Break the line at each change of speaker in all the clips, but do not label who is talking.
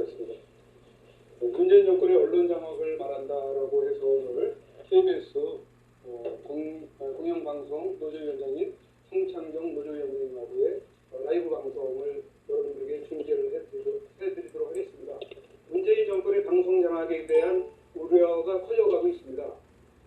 하겠습니다. 문재인 정권의 언론 장악을 말한다라고 해서 오늘 KBS 공영방송 노조위원장인 성창경 노조위원장님하고의 라이브 방송을 여러분들에게 중계를 해드리도록 하겠습니다. 문재인 정권의 방송 장악에 대한 우려가 커져가고 있습니다.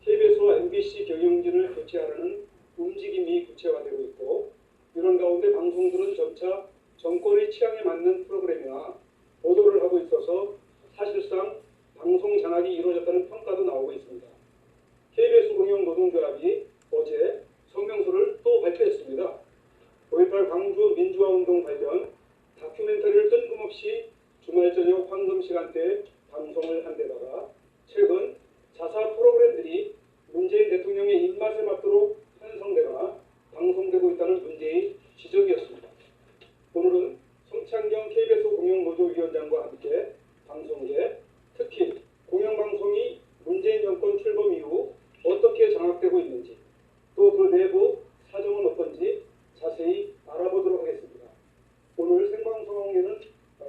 KBS와 MBC 경영진을 교체하려는 움직임이 구체화되고 있고, 이런 가운데 방송들은 점차 정권의 취향에 맞는 프로그램이나 보도를 하고 있어서 사실상 방송 장악이 이루어졌다는 평가도 나오고 있습니다. KBS 공영노동조합이 어제 성명서를 또 발표했습니다. 5.18 광주 민주화운동 관련 다큐멘터리를 뜬금없이 주말 저녁 황금 시간대에 방송을 한 데다가 최근 자사 프로그램들이 문재인 대통령의 입맛에 맞도록 편성되거나 방송되고 있다는 문제의 지적이었습니다. 오늘은 성창경 KBS 공영노조위원장과 함께 방송계, 특히 공영방송이 문재인 정권 출범 이후 어떻게 장악되고 있는지, 또 그 내부 사정은 어떤지 자세히 알아보도록 하겠습니다. 오늘 생방송에는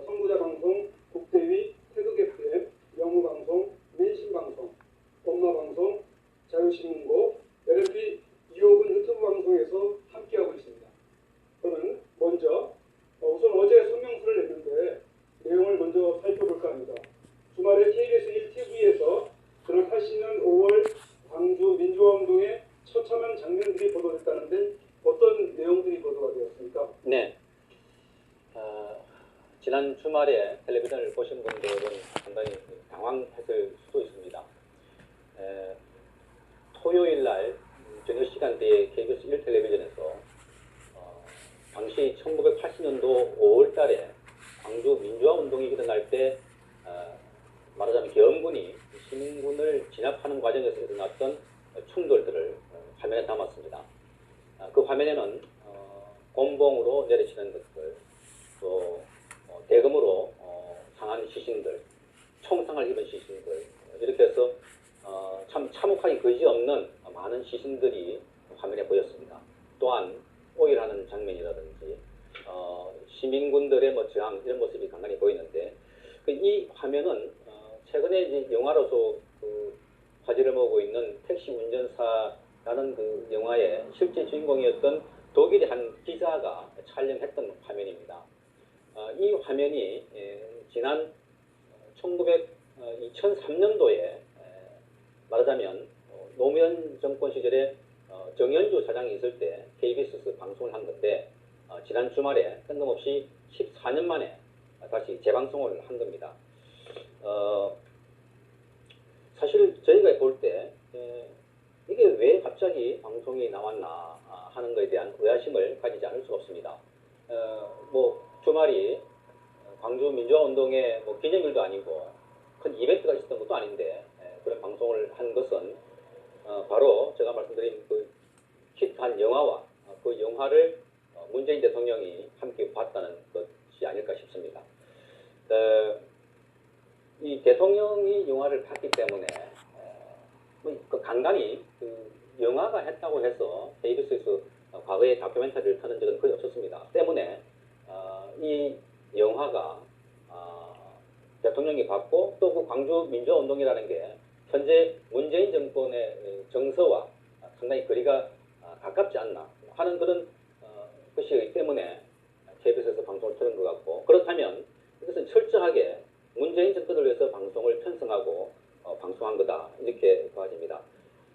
선구자방송, 국대위, 태극 FM, 영우방송, 민심방송, 엄마방송, 자유신문고, LMP 2호분 유튜브 방송에서 함께하고 있습니다. 저는 먼저 우선 어제 성명서를 냈는데 내용을 먼저 살펴볼까 합니다. 주말에 KBS 1TV에서 지난 80년 5월 광주 민주화운동의 처참한 장면들이 보도됐다는데 어떤 내용들이 보도가 되었습니까?
네. 지난 주말에 텔레비전을 보신 분들은 상당히 당황했을 수도 있습니다. 토요일 날 저녁 시간대에 KBS 1텔레비전에서 당시 1980년도 5월 달에 광주 민주화운동이 일어날 때 말하자면 계엄군이 시민군을 진압하는 과정에서 일어났던 충돌들을 화면에 담았습니다. 그 화면에는 곤봉으로 내리치는 것들, 또 대금으로 상한 시신들, 총상을 입은 시신들, 이렇게 해서 참 참혹하기 그지없는 많은 시신들이 화면에 보였습니다. 또한 오일하는 장면이라든지 시민군들의 저항, 이런 모습이 간간히 보이는데, 이 화면은 최근에 이제 영화로서 화제를 모으고 있는 택시 운전사라는 그 영화의 실제 주인공이었던 독일의 한 기자가 촬영했던 화면입니다. 이 화면이 지난 2003년도에 말하자면 노무현 정권 시절에 정연주 사장이 있을 때 KBS에서 방송을 한 건데, 지난 주말에 뜬금없이 14년 만에 다시 재방송을 한 겁니다. 사실 저희가 볼 때 이게 왜 갑자기 방송이 나왔나 하는 것에 대한 의아심을 가지지 않을 수가 없습니다. 주말이 광주 민주화운동의 기념일도 아니고 큰 이벤트가 있었던 것도 아닌데 그런 방송을 한 것은 바로 제가 말씀드린 그 히트한 영화와 그 영화를 문재인 대통령이 함께 봤다는 것이 아닐까 싶습니다. 이 대통령이 영화를 봤기 때문에 간간히 그 영화가 했다고 해서 KBS에서 과거에 다큐멘터리를 타는 적은 거의 없었습니다. 때문에 이 영화가 대통령이 봤고, 또 그 광주 민주화운동이라는 게 현재 문재인 정권의 정서와 상당히 거리가 가깝지 않나 하는 그런 것이기 때문에 KBS에서 방송을 틀은 것 같고, 그렇다면 이것은 철저하게 문재인 정권을 위해서 방송을 편성하고 방송한 거다, 이렇게 봐집니다.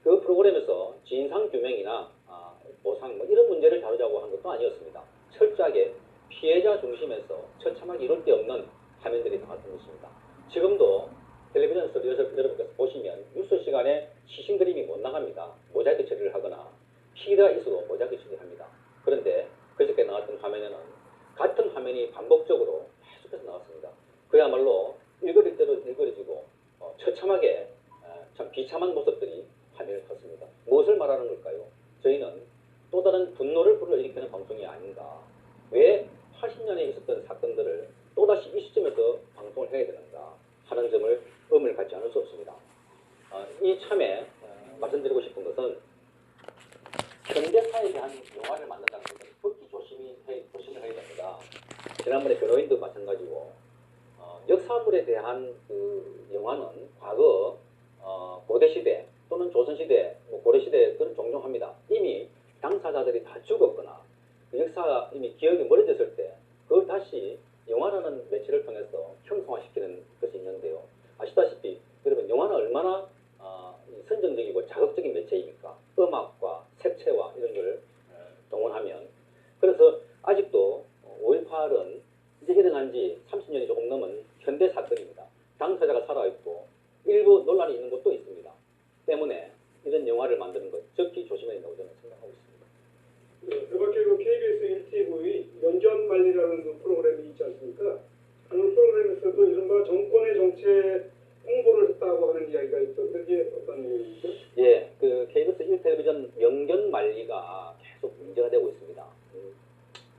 그 프로그램에서 진상 규명이나 보상 이런 문제를 다루자고 한 것도 아니었습니다. 철저하게 피해자 중심에서 처참하게 이룰 데 없는 화면들이 나왔던 것입니다. 지금도 텔레비전에서 여러분께서 보시면 뉴스 시간에 시신 그림이 못 나갑니다. 모자이크 처리를 하거나 피해가 있어도 모자이크 처리를 합니다. 그런데 그저께 나왔던 화면에는 같은 화면이 반복적으로 계속해서 나왔습니다. 그야말로 일거릴 대로 일거려지고 처참하게 참 비참한 모습들이 화면을 탔습니다. 무엇을 말하는 걸까요? 저희는 또 다른 분노를 불러일으키는 방송이 아닌가. 왜 80년에 있었던 사건들을 또다시 이 시점에서 방송을 해야 되는가 하는 점을 의문을 갖지 않을 수 없습니다. 이 참에 말씀드리고 싶은 것은 현대사에 대한 영화를 만든다는 것은 극히 조심을 해야 됩니다. 지난번에 변호인도 마찬가지고 역사물에 대한 그 영화는 과거 고대 시대 또는 조선 시대, 고려 시대 그런 종종 합니다. 이미 당사자들이 다 죽었거나 그 역사가 이미 기억이 멀어졌을 때 그걸 다시 영화라는 매체를 통해서 형성화시키는 것이 있는데요. 아시다시피 여러분 영화는 얼마나 선정적이고 자극적인 매체입니까? 음악과 색채와 이런 걸 동원하면 그래서 아직도 5.18은 이제 일어난 지 30년이 조금 넘은 현대 사건입니다. 당사자가 살아있고 일부 논란이 있는 것도 있습니다. 때문에 이런 영화를 만드는 것 적기 조심해야 된다고 저는 생각하고 있습니다.
네, 그 밖에 그 KBS 1TV 연전말리라는 그 프로그램이 있지 않습니까? 그 프로그램에서도 이른바 정권의 정체 홍보를 했다고 하는 이야기가 있던데 그게 어떤 내용이죠?
예, 그 KBS 1텔레비전 연결말리가 계속 문제가 되고 있습니다.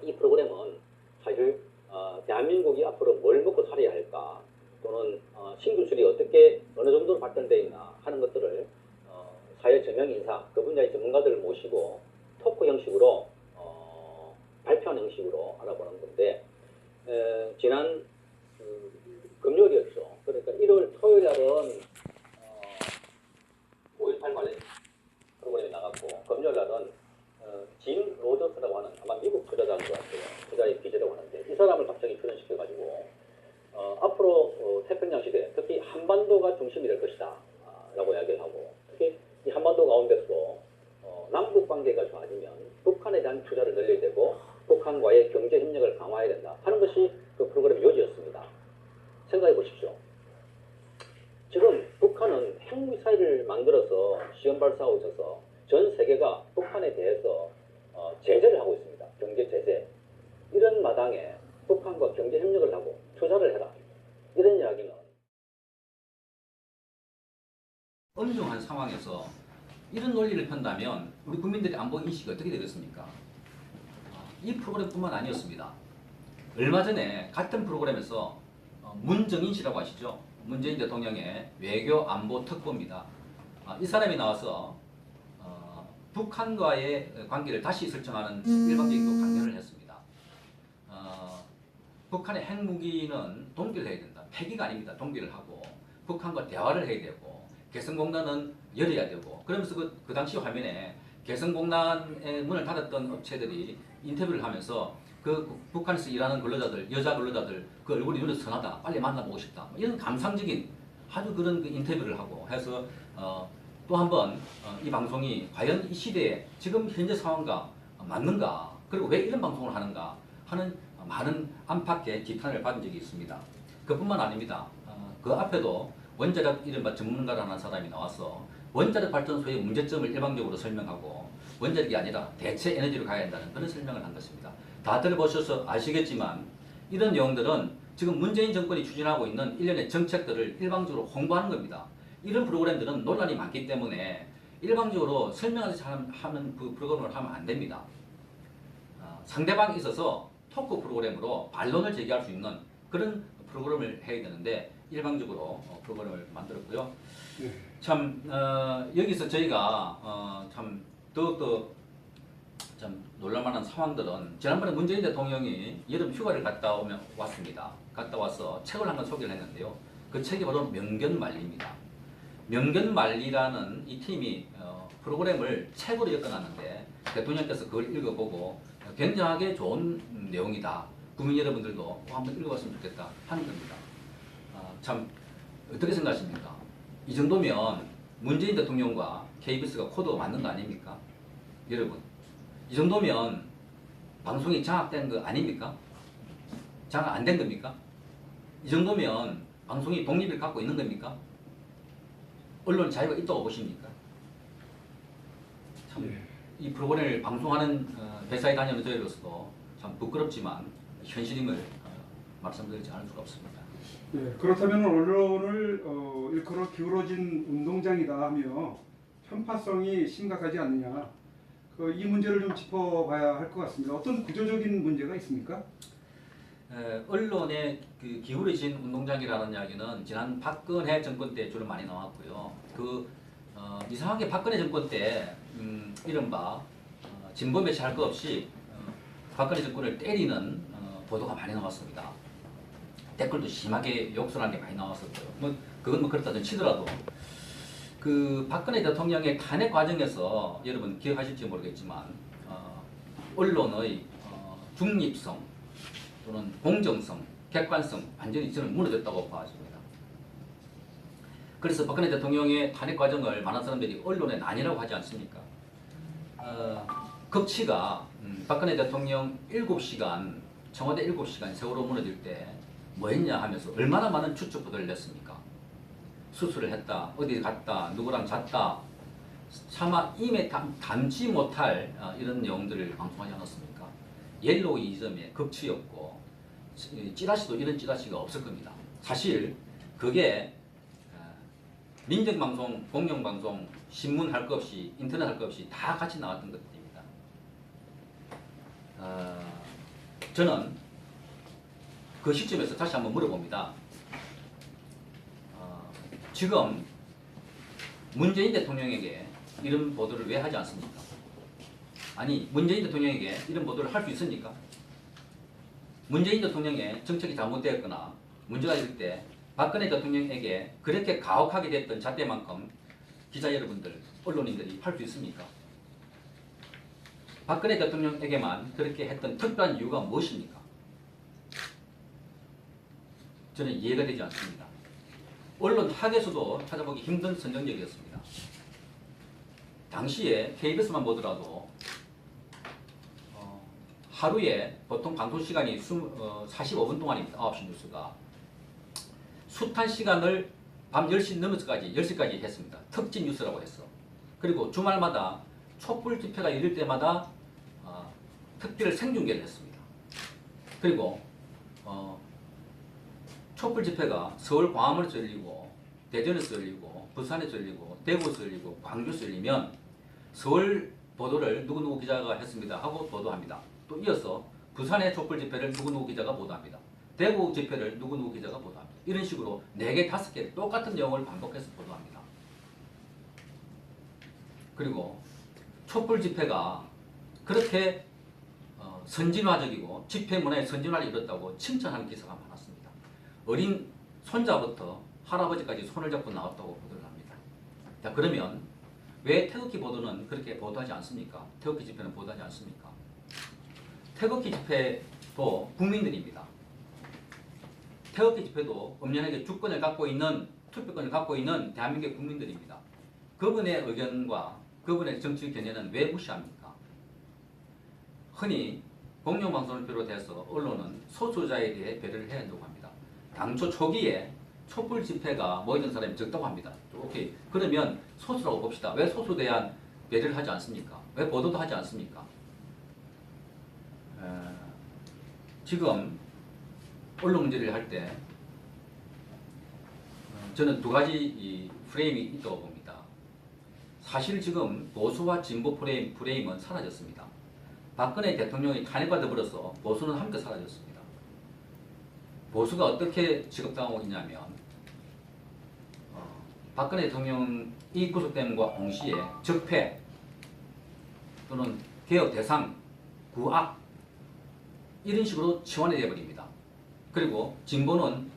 이 프로그램은 사실 대한민국이 앞으로 뭘 먹고 살아야 할까 또는 신기술이 어떻게 어느 정도로 발전되어 있나 하는 것들을 사회 저명 인사, 그 분야의 전문가들을 모시고 토크 형식으로 발표하는 형식으로 알아보는 건데 지난 금요일이었죠. 그러니까 1월 토요일 날은 5.18 관련 프로그램이 나갔고 금요일 날은 짐 로저스라고 하는 아마 미국 투자자인 것 같아요. 투자의 비제라고 하는데 이 사람을 갑자기 출연시켜가지고 앞으로 태평양 시대 특히 한반도가 중심이 될 것이다 라고 이야기를 하고 특히 이 한반도 가운데서 남북 관계가 좋아지면 북한에 대한 투자를 늘려야 되고 북한과의 경제 협력을 강화해야 된다 하는 것이 그 프로그램 요지였습니다. 생각해 보십시오. 지금 북한은 핵미사일을 만들어서 시험 발사하고 있어서 전 세계가 북한에 대해서 제재를 하고 있습니다. 경제 제재. 이런 마당에 북한과 경제 협력을 하고 투자를 해라. 이런 이야기는 엄중한 상황에서 이런 논리를 편다면 우리 국민들의 안보 인식이 어떻게 되겠습니까? 이 프로그램뿐만 아니었습니다. 얼마 전에 같은 프로그램에서 문정인 씨라고 아시죠? 문재인 대통령의 외교 안보 특보입니다. 이 사람이 나와서 북한과의 관계를 다시 설정하는 일방적인 강연을 했습니다. 북한의 핵무기는 동결을 해야 된다. 폐기가 아닙니다. 동결을 하고 북한과 대화를 해야 되고 개성공단은 열어야 되고 그러면서 그 당시 화면에 개성공단의 문을 닫았던 업체들이 인터뷰를 하면서 그 북한에서 일하는 근로자들, 여자 근로자들 그 얼굴이 눈에 선하다. 빨리 만나보고 싶다. 이런 감상적인 아주 그런 그 인터뷰를 하고 해서 또 한 번 이 방송이 과연 이 시대에 지금 현재 상황과 맞는가 그리고 왜 이런 방송을 하는가 하는 많은 안팎의 비판을 받은 적이 있습니다. 그뿐만 아닙니다. 그 앞에도 원자력 이른바 전문가라는 사람이 나와서 원자력 발전소의 문제점을 일방적으로 설명하고 원자력이 아니라 대체 에너지로 가야 한다는 그런 설명을 한 것입니다. 다 들어보셔서 아시겠지만 이런 내용들은 지금 문재인 정권이 추진하고 있는 일련의 정책들을 일방적으로 홍보하는 겁니다. 이런 프로그램들은 논란이 많기 때문에 일방적으로 설명하듯이 하는 그 프로그램을 하면 안 됩니다. 상대방이 있어서 토크 프로그램으로 반론을 제기할 수 있는 그런 프로그램을 해야 되는데 일방적으로 프로그램을 만들었고요. 참 여기서 저희가 참 더욱더 참 놀랄만한 상황들은 지난번에 문재인 대통령이 여름 휴가를 갔다 왔습니다. 갔다 와서 책을 한 권 소개를 했는데요. 그 책이 바로 명견만리입니다. 명견만리라는 이 팀이 프로그램을 책으로 엮어놨는데 대통령께서 그걸 읽어보고 굉장하게 좋은 내용이다. 국민 여러분들도 한번 읽어봤으면 좋겠다 하는 겁니다. 참 어떻게 생각하십니까? 이 정도면 문재인 대통령과 KBS가 코드가 맞는 거 아닙니까? 여러분 이 정도면 방송이 장악된 거 아닙니까? 장악 안 된 겁니까? 이 정도면 방송이 독립을 갖고 있는 겁니까? 언론 자유가 있다고 보십니까? 참 이 프로그램을 방송하는 회사에 다니는 저희로서도 참 부끄럽지만 현실임을 말씀드리지 않을 수가 없습니다.
네, 그렇다면 언론을 일컬어 기울어진 운동장이다 하며 편파성이 심각하지 않느냐 이 문제를 좀 짚어봐야 할 것 같습니다. 어떤 구조적인 문제가 있습니까?
언론의 그 기울어진 운동장이라는 이야기는 지난 박근혜 정권 때 주로 많이 나왔고요. 이상하게 박근혜 정권 때 이른바 진보 매체 할 것 없이 박근혜 정권을 때리는 보도가 많이 나왔습니다.
댓글도 심하게 욕설하는 게 많이 나왔었고요. 뭐 그건 뭐 그렇다 치더라도 그 박근혜 대통령의 탄핵 과정에서 여러분 기억하실지 모르겠지만 언론의 중립성 또는 공정성, 객관성 완전히 저는 무너졌다고 봐집니다. 그래서 박근혜 대통령의 탄핵 과정을 많은 사람들이 언론의 난이라고 하지 않습니까? 극치가 박근혜 대통령 7시간, 청와대 7시간 세월호 무너질 때 뭐 했냐 하면서 얼마나 많은 추측 보도를 냈습니까? 수술을 했다, 어디 갔다, 누구랑 잤다, 차마 임에 담지 못할 이런 내용들을 방송하지 않았습니까? 옐로우 이즘의 극치였고 찌라시도 이런 찌라시가 없을 겁니다. 사실 그게 민정방송, 공영방송, 신문 할 것 없이 인터넷 할 것 없이 다 같이 나왔던 것들입니다. 저는 그 시점에서 다시 한번 물어봅니다. 지금 문재인 대통령에게 이런 보도를 왜 하지 않습니까? 아니 문재인 대통령에게 이런 보도를 할 수 있습니까? 문재인 대통령의 정책이 잘못되었거나 문제가 있을 때 박근혜 대통령에게 그렇게 가혹하게 됐던 잣대만큼 기자 여러분들, 언론인들이 할 수 있습니까? 박근혜 대통령에게만 그렇게 했던 특별한 이유가 무엇입니까? 저는 이해가 되지 않습니다. 언론 학에서도 찾아보기 힘든 선정적이었습니다. 당시에 KBS만 보더라도 하루에 보통 방송 시간이 45분 동안입니다. 9시 뉴스가. 숱한 시간을 밤 10시 넘어서까지 10시까지 했습니다. 특집 뉴스라고 했어. 그리고 주말마다 촛불 집회가 열릴 때마다 특별 생중계를 했습니다. 그리고 촛불 집회가 서울 광화문에서 열리고 대전에서 열리고 부산에서 열리고 대구에서 열리고 광주에서 열리면 서울 보도를 누구누구 기자가 했습니다 하고 보도합니다. 또 이어서 부산의 촛불 집회를 누구누구 기자가 보도합니다. 대구 집회를 누구누구 기자가 보도합니다. 이런 식으로 4개, 5개 똑같은 내용을 반복해서 보도합니다. 그리고 촛불 집회가 그렇게 선진화적이고 집회 문화의 선진화를 이뤘다고 칭찬하는 기사가 많았습니다. 어린 손자부터 할아버지까지 손을 잡고 나왔다고 보도를 합니다. 자, 그러면 왜 태극기 보도는 그렇게 보도하지 않습니까? 태극기 집회는 보도하지 않습니까? 태극기 집회도 국민들입니다. 태극기 집회도 엄연하게 주권을 갖고 있는, 투표권을 갖고 있는 대한민국의 국민들입니다. 그분의 의견과 그분의 정치 견해는 왜 무시합니까? 흔히 공영방송을 비롯해서 언론은 소수자에 대해 배려를 해야 한다고 합니다. 당초 초기에 촛불 집회가 모이던 사람이 적다고 합니다. 오케이. 그러면 소수라고 봅시다. 왜 소수에 대한 배려를 하지 않습니까? 왜 보도도 하지 않습니까? 지금 언론 문제를 할 때 저는 2가지 프레임이 있다고 봅니다. 사실 지금 보수와 진보 프레임은 사라졌습니다. 박근혜 대통령이 탄핵받아 버려서 보수는 함께 사라졌습니다. 보수가 어떻게 취급당하고 있냐면 박근혜 대통령이 구속됨과 동시에 적폐 또는 개혁 대상, 구악 이런 식으로 치환이 되어버립니다. 그리고 진보는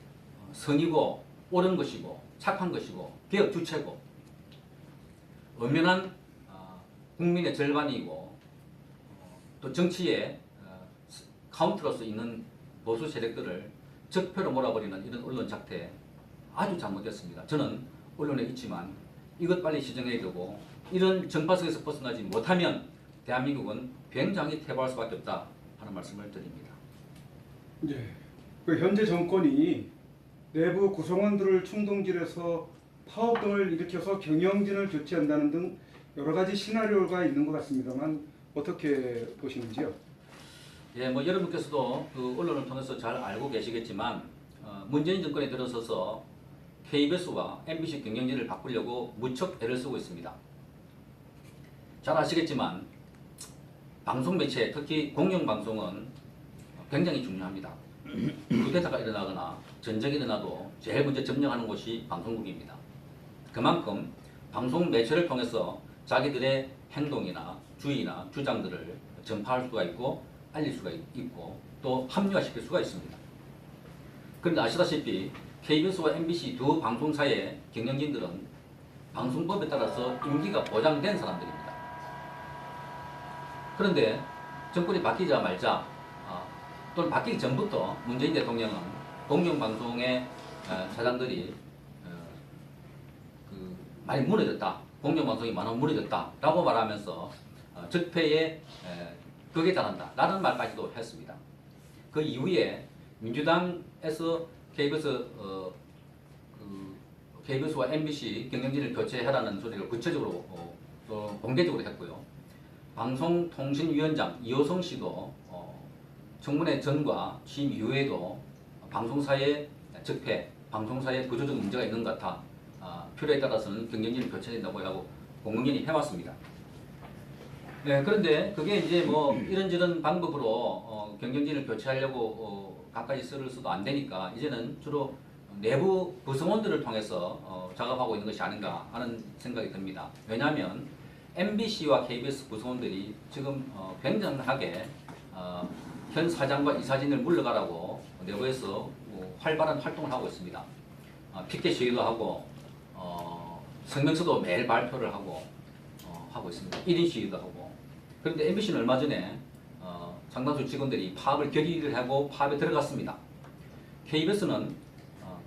선이고 옳은 것이고 착한 것이고 개혁 주체고 엄연한 국민의 절반이고 또 정치의 카운트로서 있는 보수 세력들을 적폐로 몰아버리는 이런 언론 작태 아주 잘못됐습니다. 저는 언론에 있지만 이것 빨리 시정해야 되고 이런 정파석에서 벗어나지 못하면 대한민국은 굉장히 퇴보할 수밖에 없다 하는 말씀을 드립니다.
네. 그 현재 정권이 내부 구성원들을 충동질해서 파업 등을 일으켜서 경영진을 교체한다는 등 여러 가지 시나리오가 있는 것 같습니다만 어떻게 보시는지요?
예, 뭐 여러분께서도 그 언론을 통해서 잘 알고 계시겠지만 문재인 정권에 들어서서 KBS와 MBC 경영진을 바꾸려고 무척 애를 쓰고 있습니다. 잘 아시겠지만 방송 매체, 특히 공영방송은 굉장히 중요합니다. 쿠데타가 일어나거나 전쟁이 일어나도 제일 먼저 점령하는 곳이 방송국입니다. 그만큼 방송 매체를 통해서 자기들의 행동이나 주의나 주장들을 전파할 수가 있고 알릴 수가 있고 또 합리화시킬 수가 있습니다. 그런데 아시다시피 KBS와 MBC 두 방송사의 경영진들은 방송법에 따라서 임기가 보장된 사람들입니다. 그런데 정권이 바뀌자마자 또는 바뀌기 전부터 문재인 대통령은 공영방송의 사장들이 많이 무너졌다. 공영방송이 많이 무너졌다라고 말하면서 적폐에 극에 달한다 라는 말까지도 했습니다. 그 이후에 민주당에서 KBS와 MBC 경영진을 교체해라는 소리를 구체적으로 공개적으로 했고요. 방송통신위원장 이호성 씨도 청문회 전과 취임 이후에도 방송사의 적폐, 방송사의 구조적 문제가 있는 것 같아 필요에 따라서는 경영진을 교체된다고 하고 공공연히 해왔습니다. 네, 그런데 그게 이제 뭐 이런저런 방법으로 경영진을 교체하려고 갖가지 쓸 수도 안 되니까 이제는 주로 내부 구성원들을 통해서 작업하고 있는 것이 아닌가 하는 생각이 듭니다. 왜냐하면 MBC와 KBS 구성원들이 지금 굉장하게 현 사장과 이사진을 물러가라고 내부에서 활발한 활동을 하고 있습니다. 피켓 시위도 하고 성명서도 매일 발표를 하고 있습니다. 1인 시위도 하고. 그런데 MBC는 얼마 전에 상당수 직원들이 파업을 결의를 하고 파업에 들어갔습니다. KBS는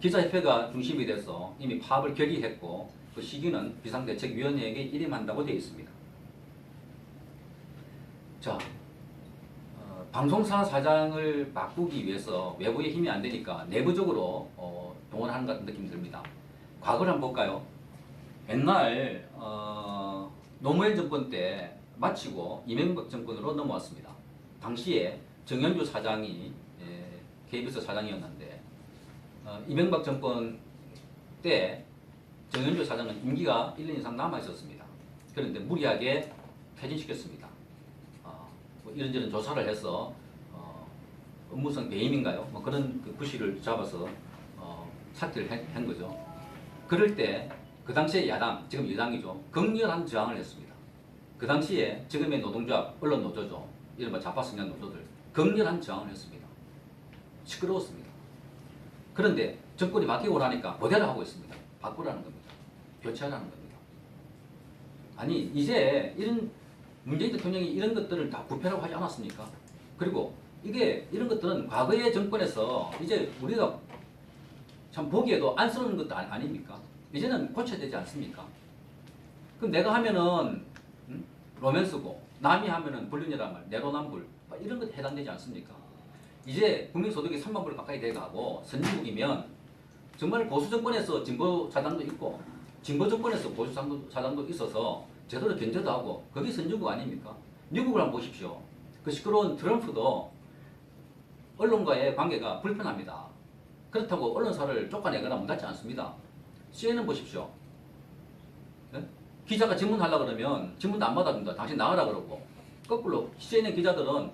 기자협회가 중심이 돼서 이미 파업을 결의했고 그 시기는 비상대책위원회에게 일임한다고 되어 있습니다. 자, 방송사 사장을 바꾸기 위해서 외부의 힘이 안 되니까 내부적으로 동원하는 것 같은 느낌이 듭니다. 과거를 한번 볼까요? 옛날 노무현 정권 때 마치고 이명박 정권으로 넘어왔습니다. 당시에 정현주 사장이 KBS 사장이었는데 이명박 정권 때 정현주 사장은 임기가 1년 이상 남아 있었습니다. 그런데 무리하게 퇴진시켰습니다. 뭐 이런저런 조사를 해서 업무상 배임인가요? 뭐 그런 그 부실을 잡아서 사퇴를 한 거죠. 그럴 때 그 당시에 야당, 지금 여당이죠. 극렬한 저항을 했습니다. 그 당시에 지금의 노동조합, 언론 노조죠. 이른바 좌파 성향 노조들 극렬한 저항을 했습니다. 시끄러웠습니다. 그런데 정권이 바뀌고 나니까 그대로 하고 있습니다. 바꾸라는 겁니다. 교체하라는 겁니다. 아니 이제 이런 문재인 대통령이 이런 것들을 다 부패라고 하지 않았습니까? 그리고 이게 이런 것들은 과거의 정권에서 이제 우리가 참 보기에도 안쓰러운 것도 아닙니까? 이제는 고쳐야 되지 않습니까? 그럼 내가 하면은 로맨스고 남이 하면은 불륜이란 말, 내로남불 이런 것 해당되지 않습니까? 이제 국민소득이 3만 불 가까이 돼가고 선진국이면 정말 보수 정권에서 진보 사당도 있고 진보 정권에서 보수 사당도 있어서 제대로 견제도 하고 그게 선진국 아닙니까? 미국을 한번 보십시오. 그 시끄러운 트럼프도 언론과의 관계가 불편합니다. 그렇다고 언론사를 쫓아내거나 문 닫지 않습니다. CNN 보십시오. 네? 기자가 질문하려고 그러면 질문도 안 받아준다. 당신 나가라 그러고 거꾸로 CNN 기자들은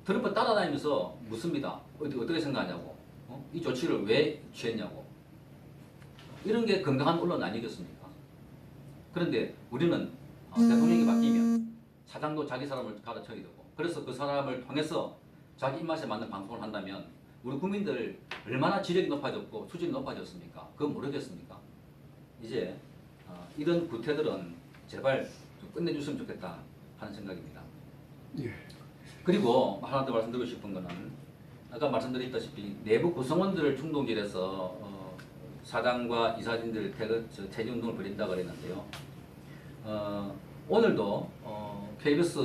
트럼프 따라다니면서 묻습니다. 어떻게 생각하냐고. 이 조치를 왜 취했냐고. 이런 게 건강한 언론 아니겠습니까? 그런데 우리는 대통령이 바뀌면 사장도 자기 사람을 가르쳐야 되고 그래서 그 사람을 통해서 자기 입맛에 맞는 방송을 한다면 우리 국민들 얼마나 지력이 높아졌고 수준이 높아졌습니까? 그거 모르겠습니까? 이제 이런 구태들은 제발 좀 끝내줬으면 좋겠다 하는 생각입니다.
예.
그리고 하나 더 말씀드리고 싶은 거는 아까 말씀드렸다시피 내부 구성원들을 충동질해서 사장과 이사진들 퇴진운동을 벌인다고 그랬는데요. 오늘도 KBS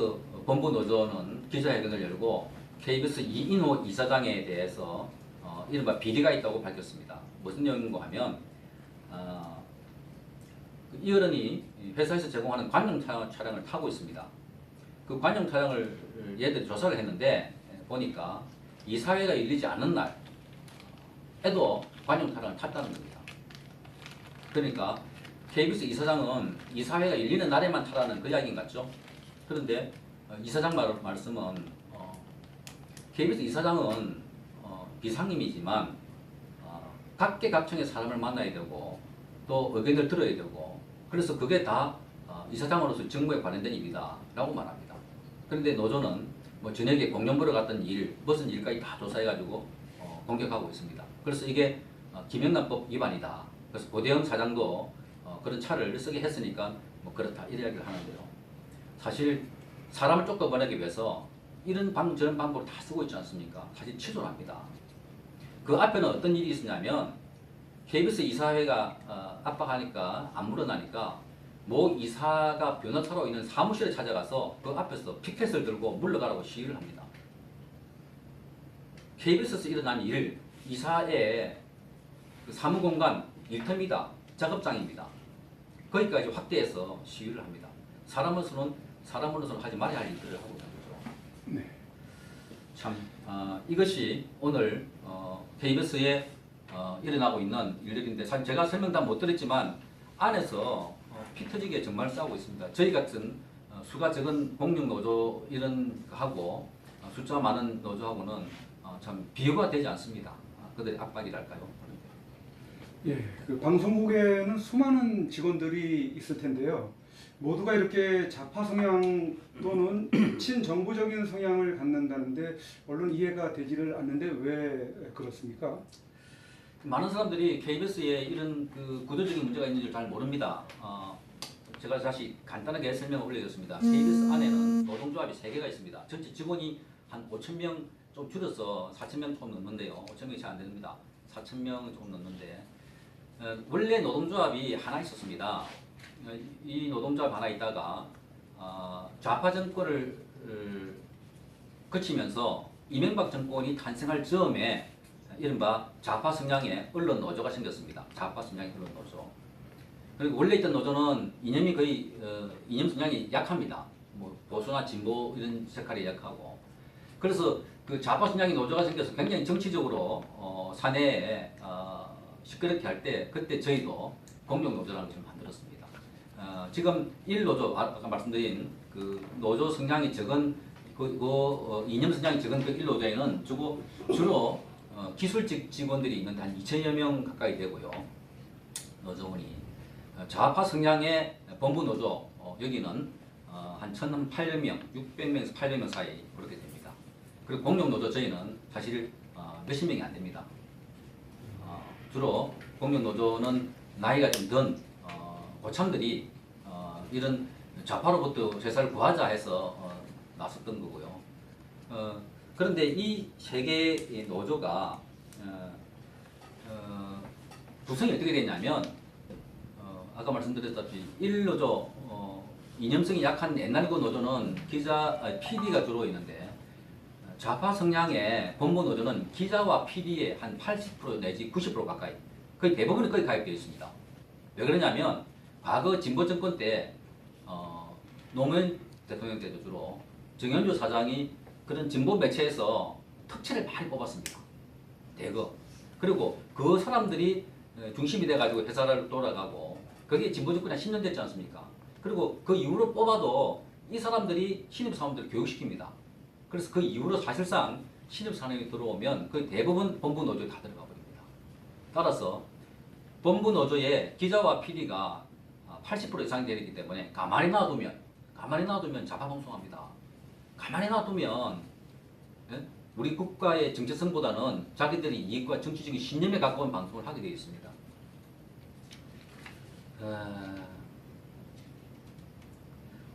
본부 노조는 기자회견을 열고 KBS 이인호 이사장에 대해서 이른바 비리가 있다고 밝혔습니다. 무슨 내용인가 하면 이 어른이 회사에서 제공하는 관용 차량을 타고 있습니다. 그 관용 차량을 얘들이 조사를 했는데 보니까 이사회가 열리지 않는 날에도 관용 차량을 탔다는 겁니다. 그러니까 KBS 이사장은 이사회가 열리는 날에만 타라는 그 이야기인 같죠. 그런데 이사장 말씀은 KBS 이사장은 비상임이지만 각계각층의 사람을 만나야 되고 또 의견을 들어야 되고 그래서 그게 다 이사장으로서 직무에 관련된 일이다 라고 말합니다. 그런데 노조는 뭐 저녁에 공연 보러 갔던 일, 무슨 일까지 다 조사해가지고 공격하고 있습니다. 그래서 이게 김영란법 위반이다. 그래서 고대영 사장도 그런 차를 쓰게 했으니까 뭐 그렇다 이런 이야기를 하는데요. 사실 사람을 쫓아보내기 위해서 이런 저런 방법을 다 쓰고 있지 않습니까? 사실 취소를 합니다. 그 앞에는 어떤 일이 있었냐면 KBS 이사회가 압박하니까 안 물러나니까 모 이사가 변호사로 있는 사무실에 찾아가서 그 앞에서 피켓을 들고 물러가라고 시위를 합니다. KBS에서 일어난 일, 이사의 그 사무공간, 일터입니다. 작업장입니다. 거기까지 확대해서 시위를 합니다. 사람으로서는 하지 말아야 할 일들을 하고 있는 거죠.
네.
참 이것이 오늘 KBS에 일어나고 있는 일들인데 사실 제가 설명 다 못 드렸지만 안에서 피 터지게 정말 싸우고 있습니다. 저희 같은 수가 적은 공룡 노조 이런 하고 숫자 많은 노조하고는 참 비교가 되지 않습니다. 그들의 압박이랄까요.
예, 그 방송국에는 수많은 직원들이 있을 텐데요. 모두가 이렇게 좌파 성향 또는 친정부적인 성향을 갖는다는데 언론 이해가 되지를 않는데 왜 그렇습니까?
많은 사람들이 KBS에 이런 그 구조적인 문제가 있는 줄 잘 모릅니다. 제가 다시 간단하게 설명을 올려드렸습니다. KBS 안에는 노동조합이 3개가 있습니다. 전체 직원이 한 5,000명 좀 줄여서 4,000명 좀 넘는데요. 5,000명이 잘 안 됩니다. 4,000명 좀 넘는데 원래 노동조합이 하나 있었습니다. 이 노동조합 하나 있다가 좌파 정권을 거치면서 이명박 정권이 탄생할 즈음에 이른바 좌파 성향의 언론 노조가 생겼습니다. 좌파 성향의 언론 노조. 그리고 원래 있던 노조는 이념이 거의 이념 성향이 약합니다. 뭐 보수나 진보 이런 색깔이 약하고. 그래서 그 좌파 성향의 노조가 생겨서 굉장히 정치적으로 사내에 시끄럽게 할 때 그때 저희도 공룡 노조라는 것을 만들었습니다. 지금 1노조 아까 말씀드린 그 노조 성향이 적은 이념 성향이 적은 그 1노조에는 주로 기술직 직원들이 있는데 한 2,000여 명 가까이 되고요. 노조원이 좌파 성향의 본부 노조 여기는 한 1,800명, 600명에서 800명 사이 그렇게 됩니다. 그리고 공룡 노조 저희는 사실 몇십 명이 안 됩니다. 주로 공룡 노조는 나이가 좀 든 고참들이 이런 좌파로부터 세상을 구하자 해서 나섰던 거고요. 그런데 이 세 개의 노조가 구성이 어떻게 되냐면 아까 말씀드렸다시피 1노조 이념성이 약한 옛날 그 노조는 PD가 주로 있는데 좌파 성향의 본부 노조는 기자와 PD의 한 80% 내지 90% 가까이 거의 대부분이 거의 가입되어 있습니다. 왜 그러냐면 과거 진보 정권 때 노무현 대통령 때도 주로 정현주 사장이 그런 진보 매체에서 특채를 많이 뽑았습니다. 대거. 그리고 그 사람들이 중심이 돼가지고 회사를 돌아가고 그게 진보 정권이 한 10년 됐지 않습니까? 그리고 그 이후로 뽑아도 이 사람들이 신입사원들을 교육시킵니다. 그래서 그 이후로 사실상 신입사원이 들어오면 거의 대부분 본부 노조에 다 들어가 버립니다. 따라서 본부 노조의 기자와 PD가 80% 이상 되기 때문에 가만히 놔두면 좌파 방송합니다. 가만히 놔두면 우리 국가의 정체성보다는 자기들의 이익과 정치적인 신념에 가까운 방송을 하게 되어 있습니다.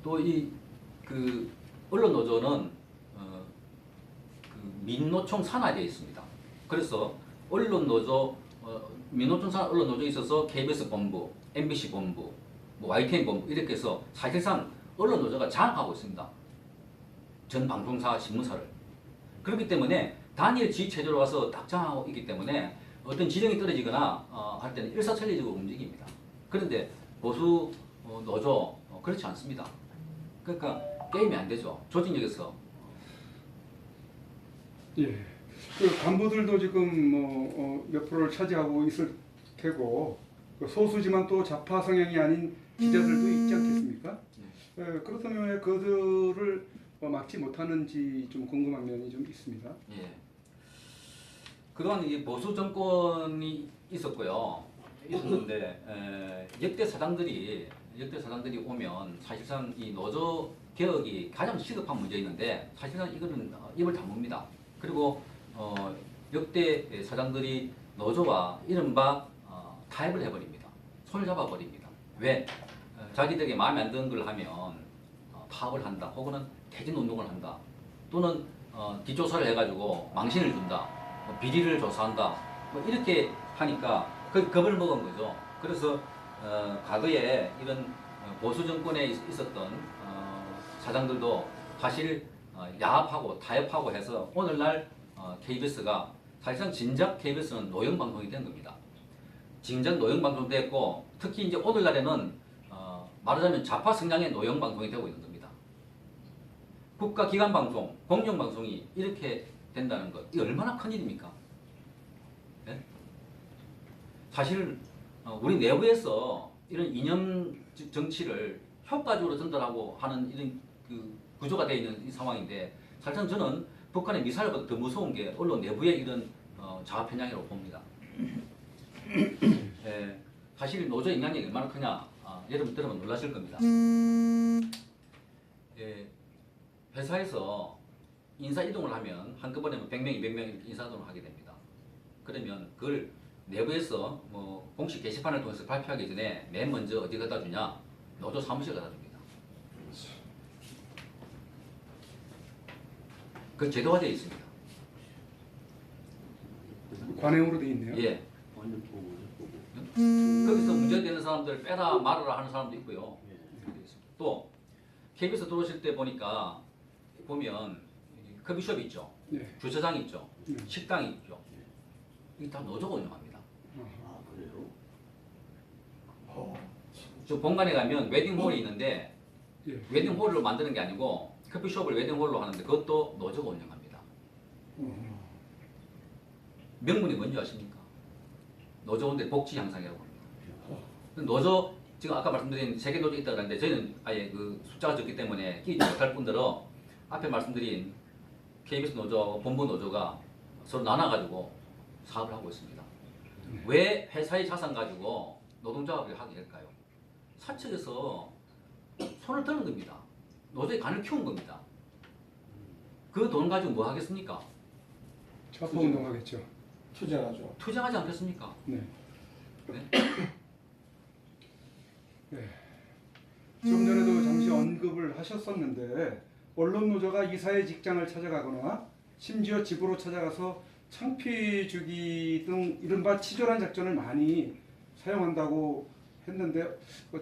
또 이 그 언론 노조는 그 민노총 산하에 있습니다. 그래서 언론 노조 민노총 산하 언론 노조에 있어서 KBS 본부, MBC 본부, 뭐 YTN 본부 이렇게 해서 사실상 언론 노조가 장악하고 있습니다. 전 방송사 신문사를. 그렇기 때문에 단일 지휘 체제로 와서 딱 장악하고 있기 때문에 어떤 지령이 떨어지거나 할 때는 일사천리적으로 움직입니다. 그런데 보수 노조 그렇지 않습니다. 그러니까 게임이 안 되죠. 조직력에서.
예. 그 간부들도 지금 몇 프로를 차지하고 있을 테고 소수지만 또 좌파 성향이 아닌 기자들도 있지 않겠습니까? 그렇다면 왜 그들을 막지 못하는지 좀 궁금한 면이 좀 있습니다.
예. 그동안 이 보수 정권이 있었는데 역대 사장들이 오면 사실상 이 노조 개혁이 가장 시급한 문제였는데 사실상 이거는 입을 다뭅니다. 그리고 역대 사장들이 노조와 이른바 타협을 해버립니다. 손을 잡아버립니다. 왜? 자기들에게 마음에 안 드는 걸 하면 타협을 한다. 혹은 퇴진 운동을 한다. 또는 뒷조사를 해가지고 망신을 준다. 비리를 조사한다. 뭐 이렇게 하니까 겁을 먹은 거죠. 그래서 과거에 이런 보수 정권에 있었던 사장들도 사실 야합하고 타협하고 해서 오늘날 KBS가 사실상 진작 KBS는 노영 방송이 된 겁니다. 진작 노영 방송이 됐고 특히 이제 오늘날에는 말하자면 좌파 성향의 노영 방송이 되고 있는 겁니다. 국가기관 방송, 공영 방송이 이렇게 된다는 것, 이 얼마나 큰 일입니까? 네? 사실 우리 내부에서 이런 이념 정치를 효과적으로 전달하고 하는 이런 그 구조가 되어 있는 이 상황인데 사실상 저는 북한의 미사일보다 더 무서운 게 언론 내부의 이런 자아 편향이라고 봅니다. 사실 노조 영향력이 얼마나 크냐 여러분 들으면 놀라실 겁니다. 회사에서 인사 이동을 하면 한꺼번에 100명, 200명 인사 이동을 하게 됩니다. 그러면 그걸 내부에서 뭐 공식 게시판을 통해서 발표하기 전에 맨 먼저 어디 갖다 주냐? 노조 사무실 갖다 줍니다. 그 제도화되어 있습니다.
관행으로 돼 있네요.
예. 거기서 문제되는 사람들 빼라 말아라 하는 사람도 있고요. 또 KBS 들어오실 때 보니까 보면 커피숍 있죠.
네.
주차장 있죠.
네.
식당 있죠. 이게 다 노조가 운영합니다.
아, 그래요?
저 본관에 가면 웨딩홀이 있는데
예.
웨딩홀로 만드는 게 아니고 커피숍을 웨딩홀로 하는데 그것도 노조가 운영합니다. 명분이 뭔지 아십니까? 노조원들 복지 향상이라고 합니다. 노조 지금 아까 말씀드린 세계 노조 있다고 하는데 저희는 아예 그 숫자가 적기 때문에 끼지 못할 뿐더러 앞에 말씀드린 KBS 노조, 본부 노조가 서로 나눠가지고 사업을 하고 있습니다. 왜 회사의 자산 가지고 노동조합을 하게 될까요? 사측에서 손을 드는 겁니다. 노조의 간을 키운 겁니다. 그 돈 가지고 뭐 하겠습니까?
좌파 운동하겠죠.
투쟁하죠.
투쟁하지 않겠습니까?
네.
네?
네. 좀 전에도 잠시 언급을 하셨었는데 언론 노조가 이사의 직장을 찾아가거나 심지어 집으로 찾아가서 창피 주기 등 이른바 치졸한 작전을 많이 사용한다고 했는데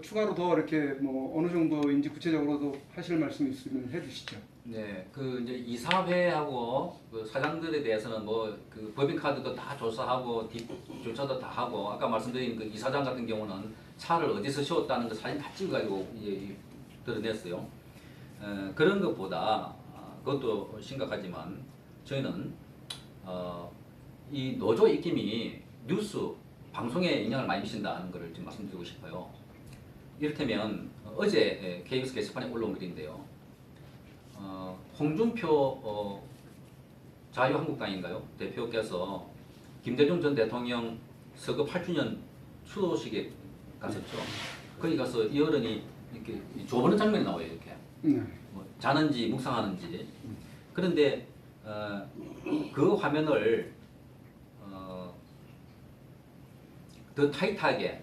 추가로 더 이렇게 뭐 어느 정도인지 구체적으로도 하실 말씀 있으면 해주시죠.
네, 그 이제 이사회하고 그 사장들에 대해서는 뭐 그 법인카드도 다 조사하고 뒷조사도 다 하고 아까 말씀드린 그 이사장 같은 경우는 차를 어디서 세웠다는 거 사진 다 찍어가지고 드러냈어요. 그런 것보다 그것도 심각하지만 저희는 이 노조 입김이 뉴스 방송에 영향을 많이 미친다는 것을 좀 말씀드리고 싶어요. 이를테면 어제 KBS 게시판에 올라온 글인데요. 홍준표 자유한국당인가요? 대표께서 김대중 전 대통령 서거 8주년 추도식에 갔었죠. 거기 가서 이 어른이 이렇게 줘보는 장면이 나와요. 이렇게
네.
뭐 자는지 묵상하는지. 그런데 그 화면을 더 타이트하게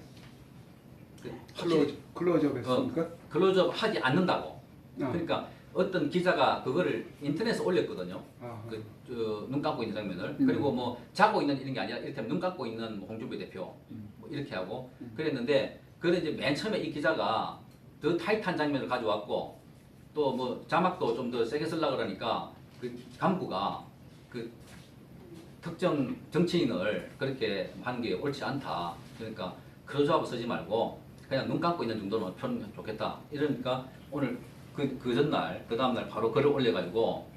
클로즈업 했습니까?
클로즈업 하지 않는다고.
아.
그러니까 어떤 기자가 그거를 인터넷에 올렸거든요.
아.
눈 감고 있는 장면을. 그리고 뭐 자고 있는 이런 게 아니라 이를테면 눈 감고 있는 뭐 홍준표 대표 뭐 이렇게 하고 그랬는데 그래 이제 맨 처음에 이 기자가 더 타이트한 장면을 가져왔고 또 뭐 자막도 좀 더 세게 쓰려고 그러니까 그 간부가 그 특정 정치인을 그렇게 하는 게 옳지 않다. 그러니까 클로즈업 쓰지 말고 그냥 눈 감고 있는 정도는 표현하면 좋겠다. 이러니까 오늘 그 전날, 그 다음날 바로 글을 올려가지고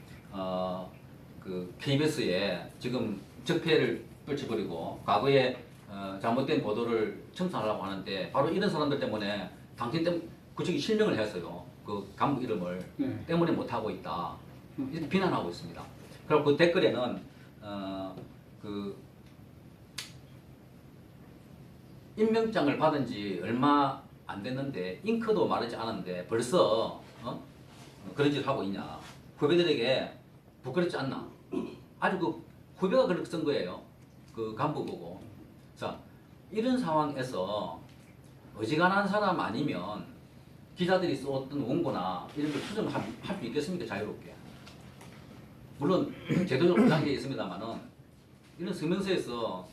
그 KBS에 지금 적폐를 떨쳐버리고 과거에 잘못된 보도를 청산하려고 하는데 바로 이런 사람들 때문에 당신 때문에 그쪽이 실명을 했어요. 그 간부 이름을
네.
때문에 못하고 있다. 이렇게 비난하고 있습니다. 그리고 그 댓글에는 그 임명장을 받은 지 얼마 안 됐는데 잉크도 마르지 않았는데 벌써 그런 짓을 하고 있냐. 후배들에게 부끄럽지 않나. 아주 그 후배가 그렇게 쓴 거예요. 그 간부 보고. 자, 이런 상황에서 어지간한 사람 아니면 기자들이 썼던 원고나 이런 걸 수정할 수 있겠습니까? 자유롭게. 물론 제도적 단계에 있습니다만은 이런 성명서에서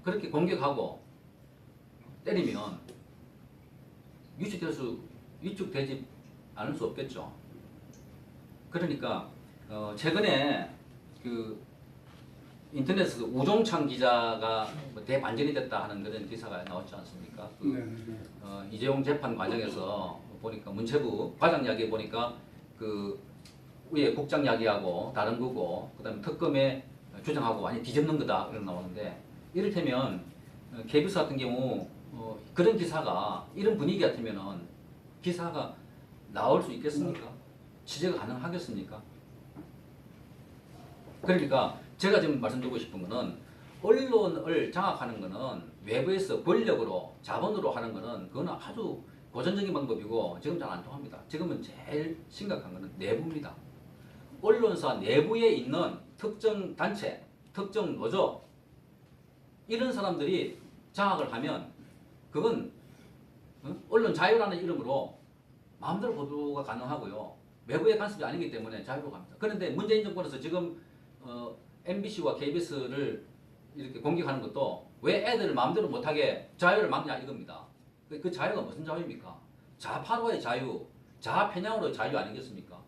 그렇게 공격하고 때리면 위축되지 않을 수 없겠죠. 그러니까 최근에 그 인터넷에서 우종창 기자가 뭐 대반전이 됐다 하는 그런 기사가 나왔지 않습니까? 그,
네, 네.
이재용 재판 과정에서 보니까 문체부 과장 이야기 보니까 그 위에 국장 이야기하고 다른 거고 그다음에 특검에 주장하고 완전히 뒤집는 거다 이런 나오는데 이를테면 KBS 같은 경우 그런 기사가 이런 분위기 같으면은 기사가 나올 수 있겠습니까? 취재가 가능하겠습니까? 그러니까 제가 지금 말씀드리고 싶은 거는 언론을 장악하는 거는 외부에서 권력으로 자본으로 하는 거는 그거는 아주 고전적인 방법이고 지금 잘 안 통합니다. 지금은 제일 심각한 거는 내부입니다. 언론사 내부에 있는 특정 단체, 특정 노조 이런 사람들이 장악을 하면 그건 언론 자유라는 이름으로 마음대로 보도가 가능하고요. 외부의 간섭이 아니기 때문에 자유로 갑니다. 그런데 문재인 정권에서 지금 MBC와 KBS를 이렇게 공격하는 것도 왜 애들 마음대로 못하게 자유를 막냐 이겁니다. 그 자유가 무슨 자유입니까? 좌파로의 자유, 좌편향으로의 자유 아니겠습니까?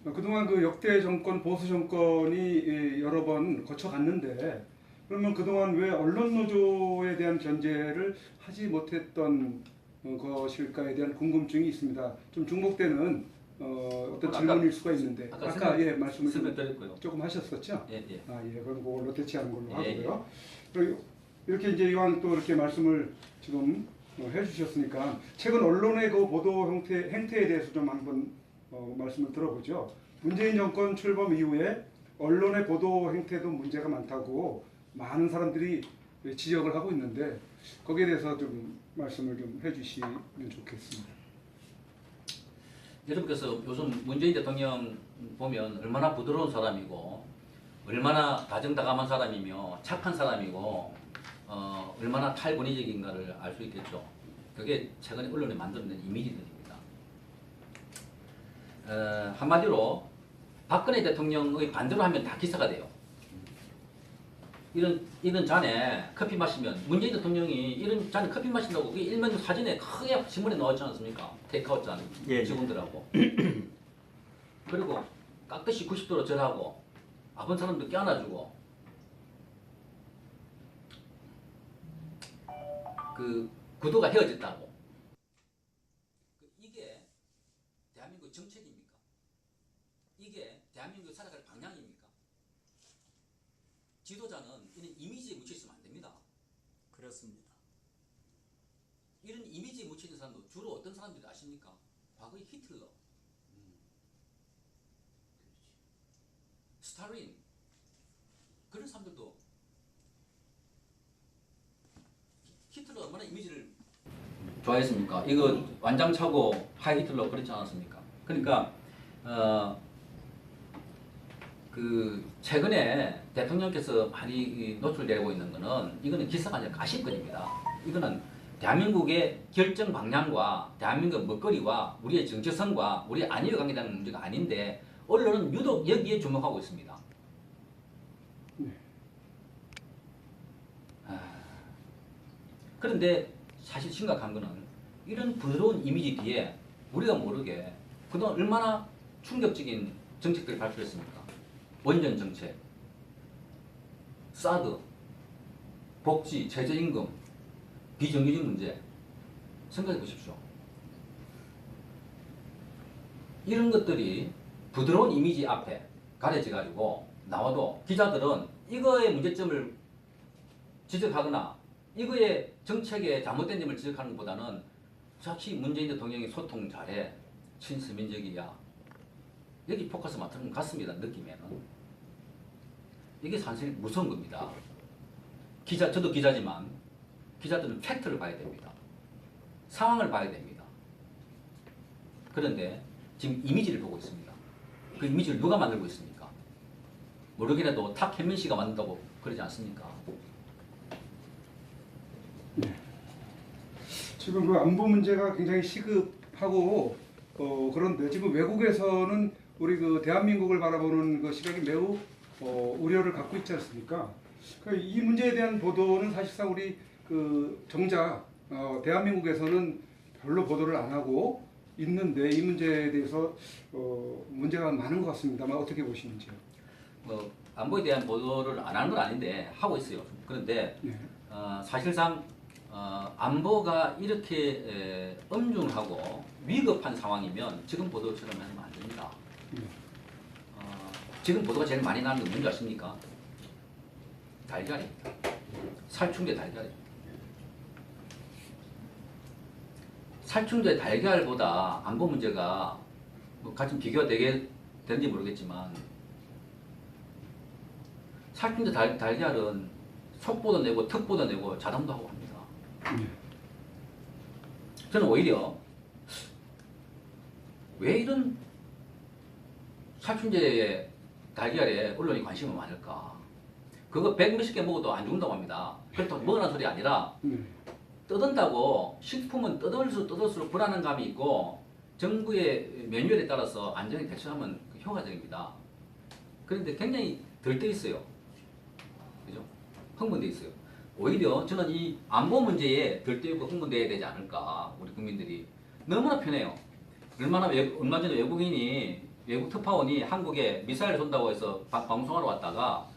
그동안 그 역대 정권, 보수 정권이 여러 번 거쳐갔는데 그러면 그동안 왜 언론 노조에 대한 견제를 하지 못했던 것일까에 대한 궁금증이 있습니다. 좀 중복되는 어떤 질문일 수가 있는데 아까 예 말씀을
설명드렸고요.
조금 하셨었죠?
예, 예.
아 예, 그럼 그걸로 대체하는 걸로
예,
하고요. 그리고 이렇게 이제 이왕 또 이렇게 말씀을 지금 해주셨으니까 최근 언론의 그 보도 행태에 대해서 좀 한번 말씀을 들어보죠. 문재인 정권 출범 이후에 언론의 보도 행태도 문제가 많다고 많은 사람들이 지적을 하고 있는데 거기에 대해서 좀 말씀을 좀 해주시면 좋겠습니다.
여러분께서 요즘 문재인 대통령 보면 얼마나 부드러운 사람이고 얼마나 다정다감한 사람이며 착한 사람이고 얼마나 탈권위적인가를 알 수 있겠죠. 그게 최근에 언론에 만들어낸 이미지들입니다. 한마디로 박근혜 대통령의 반대로 하면 다 기사가 돼요. 이런 잔에 커피 마시면 문재인 대통령이 이런 잔에 커피 마신다고 그게 일면 사진에 크게 신문에 나왔지 않습니까? 테이크아웃 잔
예.
직원들하고 그리고 깍듯이 90도로 절하고 아픈 사람도 껴안아주고 그 구도가 헤어졌다고 이게 대한민국 정책입니까? 이게 대한민국 살아갈 방향입니까? 지도자는 이런 이미지에 묻혀 있으면 안 됩니다.
그렇습니다.
이런 이미지에 묻혀 있는 사람도 주로 어떤 사람들이 아십니까? 과거의 히틀러, 스탈린 그런 사람들도 히틀러 얼마나 이미지를 좋아했습니까? 이거 완장차고 하이 히틀러 그렇지 않았습니까? 그러니까 그 최근에 대통령께서 많이 노출되고 있는 거는 이거는 기사가 아니라 가십거리입니다. 이거는 대한민국의 결정 방향과 대한민국 먹거리와 우리의 정체성과 우리의 안위에 관계되는 문제가 아닌데 언론은 유독 여기에 주목하고 있습니다. 그런데 사실 심각한 거는 이런 부드러운 이미지 뒤에 우리가 모르게 그동안 얼마나 충격적인 정책들을 발표했습니까? 원전 정책, 사드, 복지, 최저임금, 비정규직 문제 생각해 보십시오. 이런 것들이 부드러운 이미지 앞에 가려져 가지고 나와도 기자들은 이거의 문제점을 지적하거나 이거의 정책의 잘못된 점을 지적하는 것보다는 자칫 문재인 대통령이 소통 잘해, 친서민적이야 여기 포커스 맞추는 것 같습니다. 느낌에는 이게 사실 무서운 겁니다. 저도 기자지만 기자들은 팩트를 봐야 됩니다. 상황을 봐야 됩니다. 그런데 지금 이미지를 보고 있습니다. 그 이미지를 누가 만들고 있습니까? 모르긴 해도 탁현민 씨가 만든다고 그러지 않습니까?
지금 그 안보 문제가 굉장히 시급하고 그런데 지금 외국에서는 우리 그 대한민국을 바라보는 그 시각이 매우 우려를 갖고 있지 않습니까? 이 문제에 대한 보도는 사실상 우리 그 정작 대한민국에서는 별로 보도를 안 하고 있는데 이 문제에 대해서 문제가 많은 것 같습니다만 어떻게 보시는지요?
뭐 안보에 대한 보도를 안 하는 건 아닌데 하고 있어요. 그런데
네.
사실상 안보가 이렇게 엄중하고 위급한 상황이면 지금 보도처럼 하면 안 됩니다. 지금 보도가 제일 많이 나는 게 뭔지 아십니까? 달걀입니다. 살충제 달걀. 살충제 달걀보다 안보 문제가 뭐 같은 비교가 되는지 모르겠지만 살충제 달걀은 속보도 내고 특보도 내고 자담도 하고 합니다. 저는 오히려 왜 이런 살충제 달걀에 언론이 관심이 많을까? 그거 100몇십 개 먹어도 안 죽는다고 합니다. 그렇다고 먹으라는 소리 아니라 뜯은다고 식품은 뜯을수록 불안한 감이 있고 정부의 매뉴얼에 따라서 안전히 대처하면 효과적입니다. 그런데 굉장히 덜 돼 있어요. 그죠? 흥분돼 있어요. 오히려 저는 이 안보 문제에 덜 떼고 흥분돼야 되지 않을까. 우리 국민들이 너무나 편해요. 얼마 전에 외국 특파원이 한국에 미사일 쏜다고 해서 방송하러 왔다가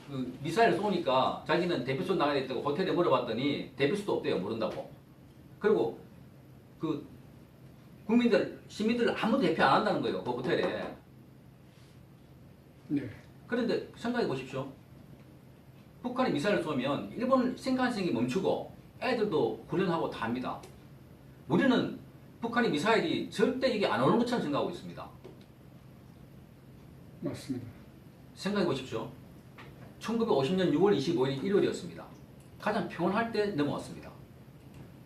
그 미사일 쏘니까 자기는 대피소 나가야 됐다고 호텔에 물어봤더니 대피소도 없대요. 모른다고. 그리고 그 시민들 아무도 대피 안 한다는 거예요. 그 호텔에.
네.
그런데 생각해 보십시오. 북한이 미사일을 쏘면 일본 신칸센이 멈추고 애들도 훈련하고 다 합니다. 우리는 북한이 미사일이 절대 이게 안 오는 것처럼 생각하고 있습니다.
맞습니다.
생각해 보십시오. 1950년 6월 25일 일요일이었습니다. 가장 평온할 때 넘어왔습니다.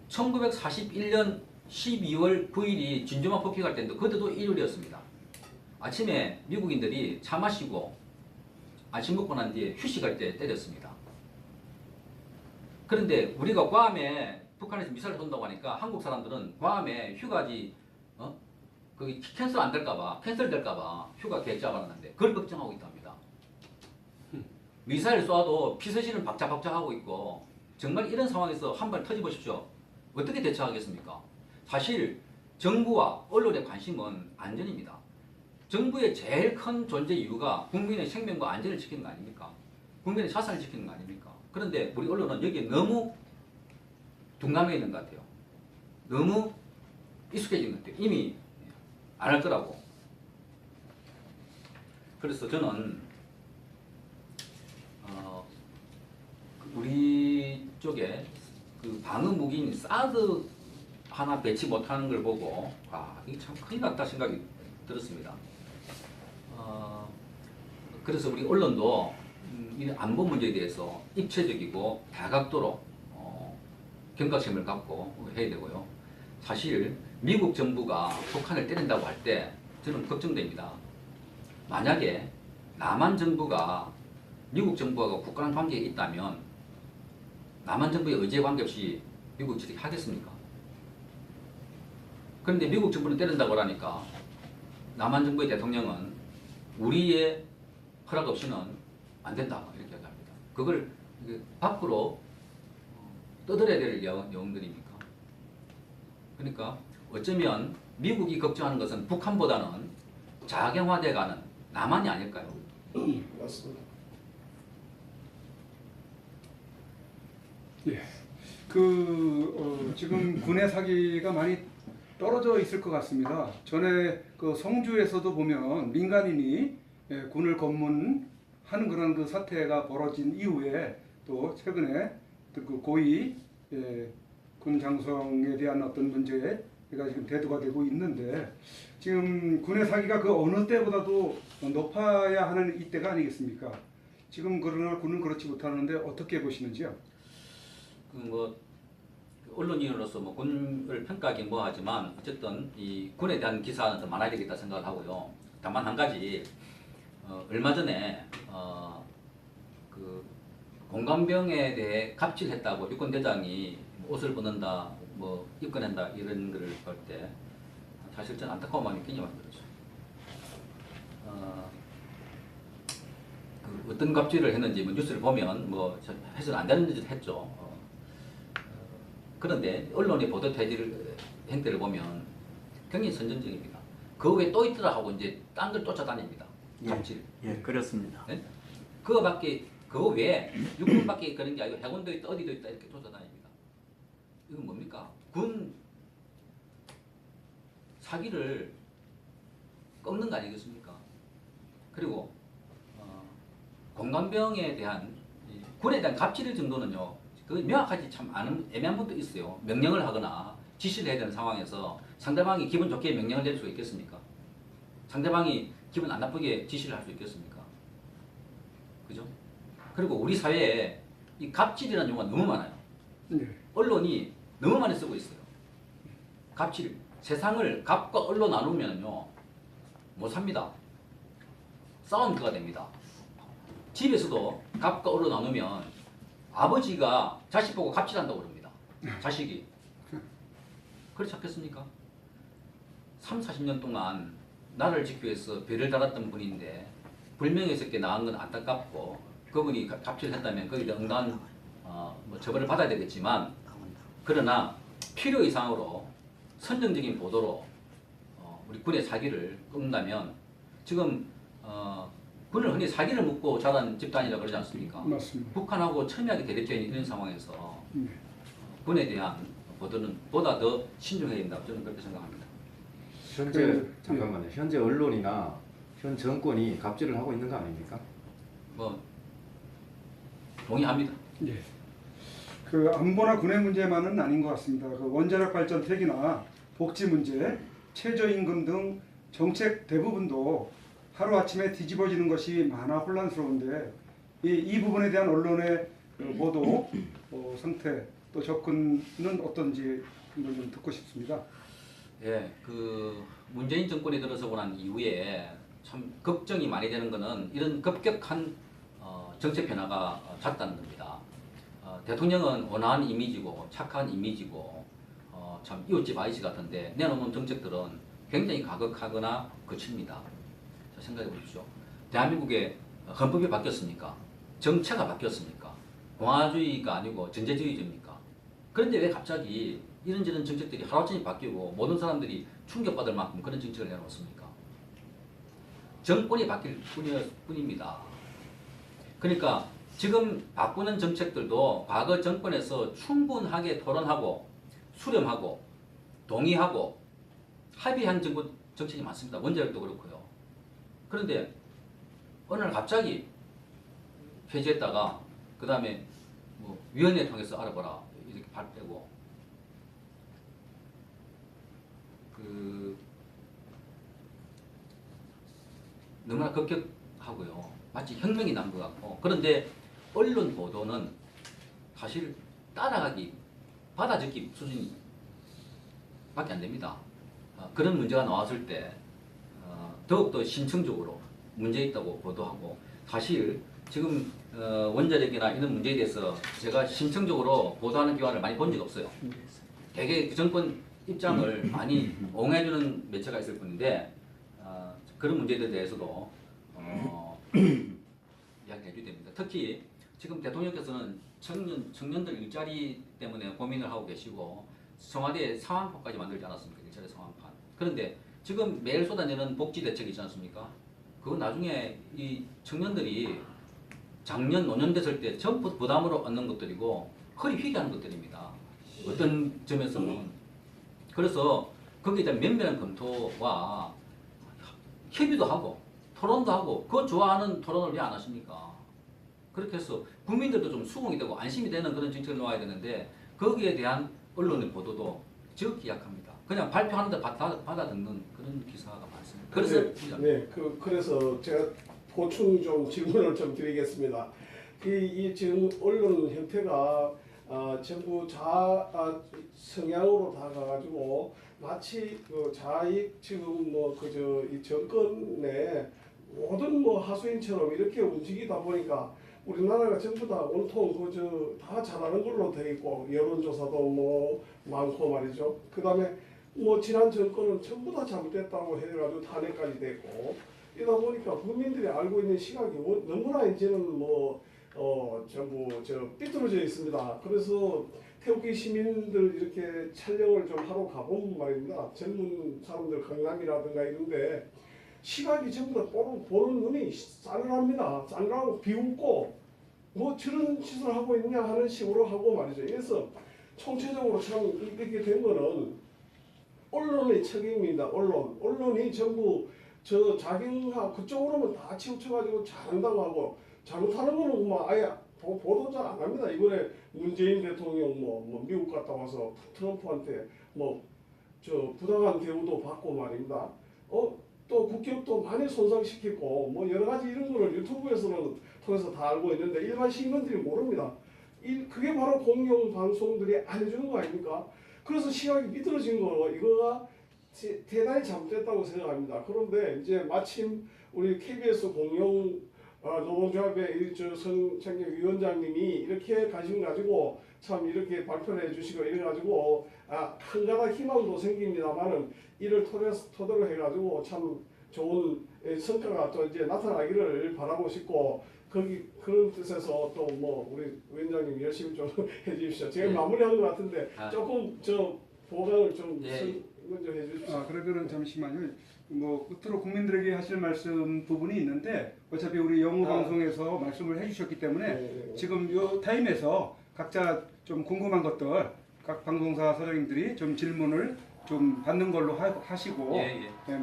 1941년 12월 9일이 진주만 폭격할 때인데 그때도 일요일이었습니다. 아침에 미국인들이 차 마시고 아침 먹고 난 뒤에 휴식할 때 때렸습니다. 그런데 우리가 괌에 북한에서 미사일 쏜다고 하니까 한국 사람들은 괌에 휴가지 그 캔슬 안 될까봐 캔슬 될까봐 휴가 계획 잡아놨는데 그걸 걱정하고 있답니다. 미사일 쏴도 피서실은 박자박자하고 있고 정말 이런 상황에서 한 발 터져보십시오. 어떻게 대처하겠습니까? 사실 정부와 언론의 관심은 안전입니다. 정부의 제일 큰 존재 이유가 국민의 생명과 안전을 지키는 거 아닙니까? 국민의 자산을 지키는 거 아닙니까? 그런데 우리 언론은 여기에 너무 둔감해 있는 것 같아요. 너무 익숙해진 것 같아요. 이미 안 할 거라고. 그래서 저는 우리 쪽에 그 방어 무기인 사드 하나 배치 못하는 걸 보고 이게 참 큰일 났다 생각이 들었습니다. 그래서 우리 언론도 이 안보 문제에 대해서 입체적이고 다각도로 경각심을 갖고 해야 되고요. 사실 미국 정부가 북한을 때린다고 할 때 저는 걱정됩니다. 만약에 남한 정부가 미국 정부하고 국가랑 관계에 있다면 남한 정부의 의지에 관계없이 미국이 저렇게 하겠습니까? 그런데 미국 정부는 때린다고 하니까 남한 정부의 대통령은 우리의 허락 없이는 안 된다 이렇게 합니다. 그걸 밖으로 떠들어야 될 영웅들입니까? 그러니까 어쩌면 미국이 걱정하는 것은 북한보다는 자경화돼가는 남한이 아닐까요?
맞습니다.
예. 지금 군의 사기가 많이 떨어져 있을 것 같습니다. 전에 그 성주에서도 보면 민간인이 군을 검문하는 그런 그 사태가 벌어진 이후에 또 최근에 그 고위 군 장성에 대한 어떤 문제가 지금 대두가 되고 있는데 지금 군의 사기가 그 어느 때보다도 높아야 하는 이때가 아니겠습니까? 지금 그러나 군은 그렇지 못하는데 어떻게 보시는지요?
언론인으로서 군을 평가하긴 뭐하지만 어쨌든 이 군에 대한 기사는 더 많아야 되겠다 생각을 하고요. 다만 한 가지 얼마 전에 그 공감병에 대해 갑질했다고 유권대장이 옷을 벗는다, 뭐 입건한다 이런 거를 볼 때 사실 좀 안타까운 마음이 굉장히 많이 들었죠. 그 어떤 갑질을 했는지 뭐 뉴스를 보면 뭐 해서는 안 되는 짓을 했죠. 그런데 언론의 보도 행태를 보면 굉장히 선전적입니다. 그 후에 또 있더라 하고 이제 딴 걸 쫓아다닙니다. 갑질.
예, 그렇습니다.
네? 그거 외에 육군밖에 그런 게 아니고 해군도 있다 어디도 있다 이렇게 쫓아다닙니다. 이건 뭡니까? 군 사기를 꺾는 거 아니겠습니까? 그리고 공감병에 대한 군에 대한 갑질 정도는요. 그 명확하지 참 애매한 분도 있어요. 명령을 하거나 지시를 해야 되는 상황에서 상대방이 기분 좋게 명령을 내릴 수 있겠습니까? 상대방이 기분 안 나쁘게 지시를 할 수 있겠습니까? 그죠? 그리고 우리 사회에 이 갑질이라는 용어가 너무 많아요.
네.
언론이 너무 많이 쓰고 있어요. 갑질. 세상을 갑과 을로 나누면요. 못 삽니다. 싸움터가 됩니다. 집에서도 갑과 을로 나누면 아버지가 자식 보고 갑질한다고 그럽니다. 자식이. 그렇지 않겠습니까? 3, 40년 동안 나라를 지키기 위해서 별을 달았던 분인데 불명예스럽게 나간 건 안타깝고 그분이 갑질을 했다면 거기에 대한 응당한 뭐 처벌을 받아야 되겠지만 그러나 필요 이상으로 선정적인 보도로 우리 군의 사기를 꺾는다면 지금 군을 흔히 사기를 묻고 자란 집단이라고 그러지 않습니까?
맞습니다.
북한하고 첨예하게 대립되어 있는 상황에서
네.
군에 대한 보도는 보다 더 신중해야 된다고 저는 그렇게 생각합니다.
현재 잠깐만요. 현재 언론이나 현 정권이 갑질을 하고 있는 거 아닙니까?
뭐 동의합니다.
예. 그 안보나 군의 문제만은 아닌 것 같습니다. 그 원자력 발전 폐기나 복지 문제, 최저임금 등 정책 대부분도 하루 아침에 뒤집어지는 것이 많아 혼란스러운데 이 부분에 대한 언론의 그 보도 상태 또 접근은 어떤지 한번 좀 듣고 싶습니다.
예, 그 문재인 정권이 들어서고 난 이후에 참 걱정이 많이 되는 것은 이런 급격한 정책 변화가 잦다는 겁니다. 대통령은 온화한 이미지고 착한 이미지고 참 이웃집 아이씨 같은데 내놓는 정책들은 굉장히 가격하거나 거칩니다. 자, 생각해 보십시오. 대한민국의 헌법이 바뀌었습니까? 정체가 바뀌었습니까? 공화주의가 아니고 전제주의입니까? 그런데 왜 갑자기 이런저런 정책들이 하루아침에 바뀌고 모든 사람들이 충격받을 만큼 그런 정책을 내놓습니까? 정권이 바뀔 뿐입니다. 그러니까 지금 바꾸는 정책들도 과거 정권에서 충분하게 토론하고 수렴하고 동의하고 합의한 정책이 많습니다. 원자력도 그렇고요. 그런데 어느 날 갑자기 폐지했다가 그 다음에 뭐 위원회 통해서 알아보라 이렇게 발표고 너무나 급격하고요. 마치 혁명이 난 것 같고 그런데 언론 보도는 사실 따라가기, 받아적기 수준이 밖에 안 됩니다. 그런 문제가 나왔을 때 더욱더 심층적으로 문제 있다고 보도하고 사실 지금 원자력이나 이런 문제에 대해서 제가 심층적으로 보도하는 기관을 많이 본 적 없어요. 되게 정권 입장을 많이 옹호해주는 매체가 있을 뿐인데 그런 문제들에 대해서도 이야기해줘야 됩니다. 특히 지금 대통령께서는 청년들 일자리 때문에 고민을 하고 계시고 청와대에 상황판까지 만들지 않았습니까? 일자리 상황판. 그런데 지금 매일 쏟아내는 복지 대책이 있지 않습니까? 그건 나중에 이 청년들이 작년, 노년 됐을 때 전부 부담으로 얻는 것들이고 허리 휘게 하는 것들입니다. 어떤 점에서는. 그래서 거기에 대한 면밀한 검토와 협의도 하고 토론도 하고 그거 좋아하는 토론을 왜 안 하십니까? 그렇게 해서 국민들도 좀 수긍이 되고 안심이 되는 그런 정책을 놓아야 되는데 거기에 대한 언론의 보도도 지극히 약합니다. 그냥 발표하는데 받아듣는 그런 기사가 많습니다. 그래서
그래서 제가 보충 좀 질문을 좀 드리겠습니다. 이 지금 언론 형태가 전부 성향으로 다가가지고 마치 그 자익 지금 뭐 그저 이 정권의 모든 뭐 하수인처럼 이렇게 움직이다 보니까 우리나라가 전부 다 온통 그저 다 잘하는 걸로 돼 있고 여론조사도 뭐 많고 말이죠. 그다음에 뭐 지난 정권은 전부 다 잘못됐다고 해가지고 탄핵까지 됐고 이러다 보니까 국민들이 알고 있는 시각이 너무나 이제는 뭐 전부 삐뚤어져 있습니다. 그래서 태극기 시민들 이렇게 촬영을 좀 하러 가보면 말입니다. 젊은 사람들 강남이라든가 이런데 시각이 전부 다 보는 눈이 싸늘합니다. 싸늘하고 비웃고 뭐 저런 짓을 하고 있냐 하는 식으로 하고 말이죠. 그래서 총체적으로 참 이렇게 된 거는 언론의 책임입니다. 언론이 전부 저 자기가 그쪽으로만 다 치우쳐가지고 잘한다고 하고 잘못하는 거는 뭐 아예 보도 잘 안 합니다. 이번에 문재인 대통령 뭐 미국 갔다 와서 트럼프한테 뭐 저 부당한 대우도 받고 말입니다. 또 국격도 많이 손상시키고 뭐 여러 가지 이런 거를 유튜브에서는 통해서 다 알고 있는데 일반 시민들이 모릅니다. 그게 바로 공영 방송들이 안 해주는 거 아닙니까? 그래서 시각이 미끄러진 거 이거가 대단히 잘못됐다고 생각합니다. 그런데 이제 마침 우리 KBS 공영 노동조합의 선창경 위원장님이 이렇게 관심 가지고 참 이렇게 발표를 해주시고 이래가지고 한가닥 희망도 생깁니다만은 이를 토대로 해가지고 참 좋은 성과가 또 이제 나타나기를 바라고 싶고 그런 뜻에서 또 뭐 우리 위원장님 열심히 좀 해주십시오. 제가 마무리한 것 같은데 조금 보강을 좀 먼저 해주십시오.
그러면은 잠시만요. 뭐 끝으로 국민들에게 하실 말씀 부분이 있는데 어차피 우리 영우 방송에서 말씀을 해주셨기 때문에 지금 요 타임에서 각자 좀 궁금한 것들 각 방송사 사장님들이 좀 질문을 좀 받는 걸로 하시고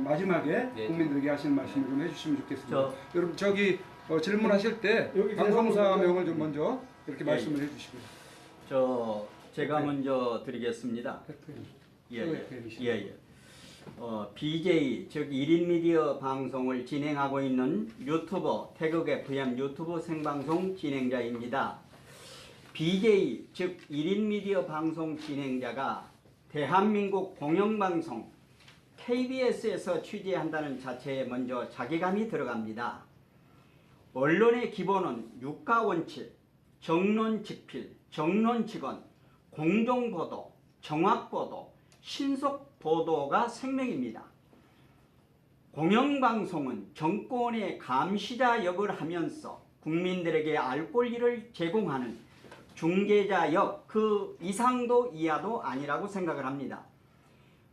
마지막에 국민들에게 하시는 말씀을 좀 해주시면 좋겠습니다. 여러분 저기 질문하실 때 방송사명을 좀 먼저 이렇게 말씀을 해주시고요.
제가 먼저 드리겠습니다. BJ 즉 1인 미디어 방송을 진행하고 있는 유튜버 태극 FM 유튜브 생방송 진행자입니다. BJ 즉 1인 미디어 방송 진행자가 대한민국 공영방송 KBS에서 취재한다는 자체에 먼저 자괴감이 들어갑니다. 언론의 기본은 육가원칙, 정론직필, 정론직원, 공정보도, 정확보도, 신속보도가 생명입니다. 공영방송은 정권의 감시자 역을 하면서 국민들에게 알 권리를 제공하는 중개자 역 그 이상도 이하도 아니라고 생각을 합니다.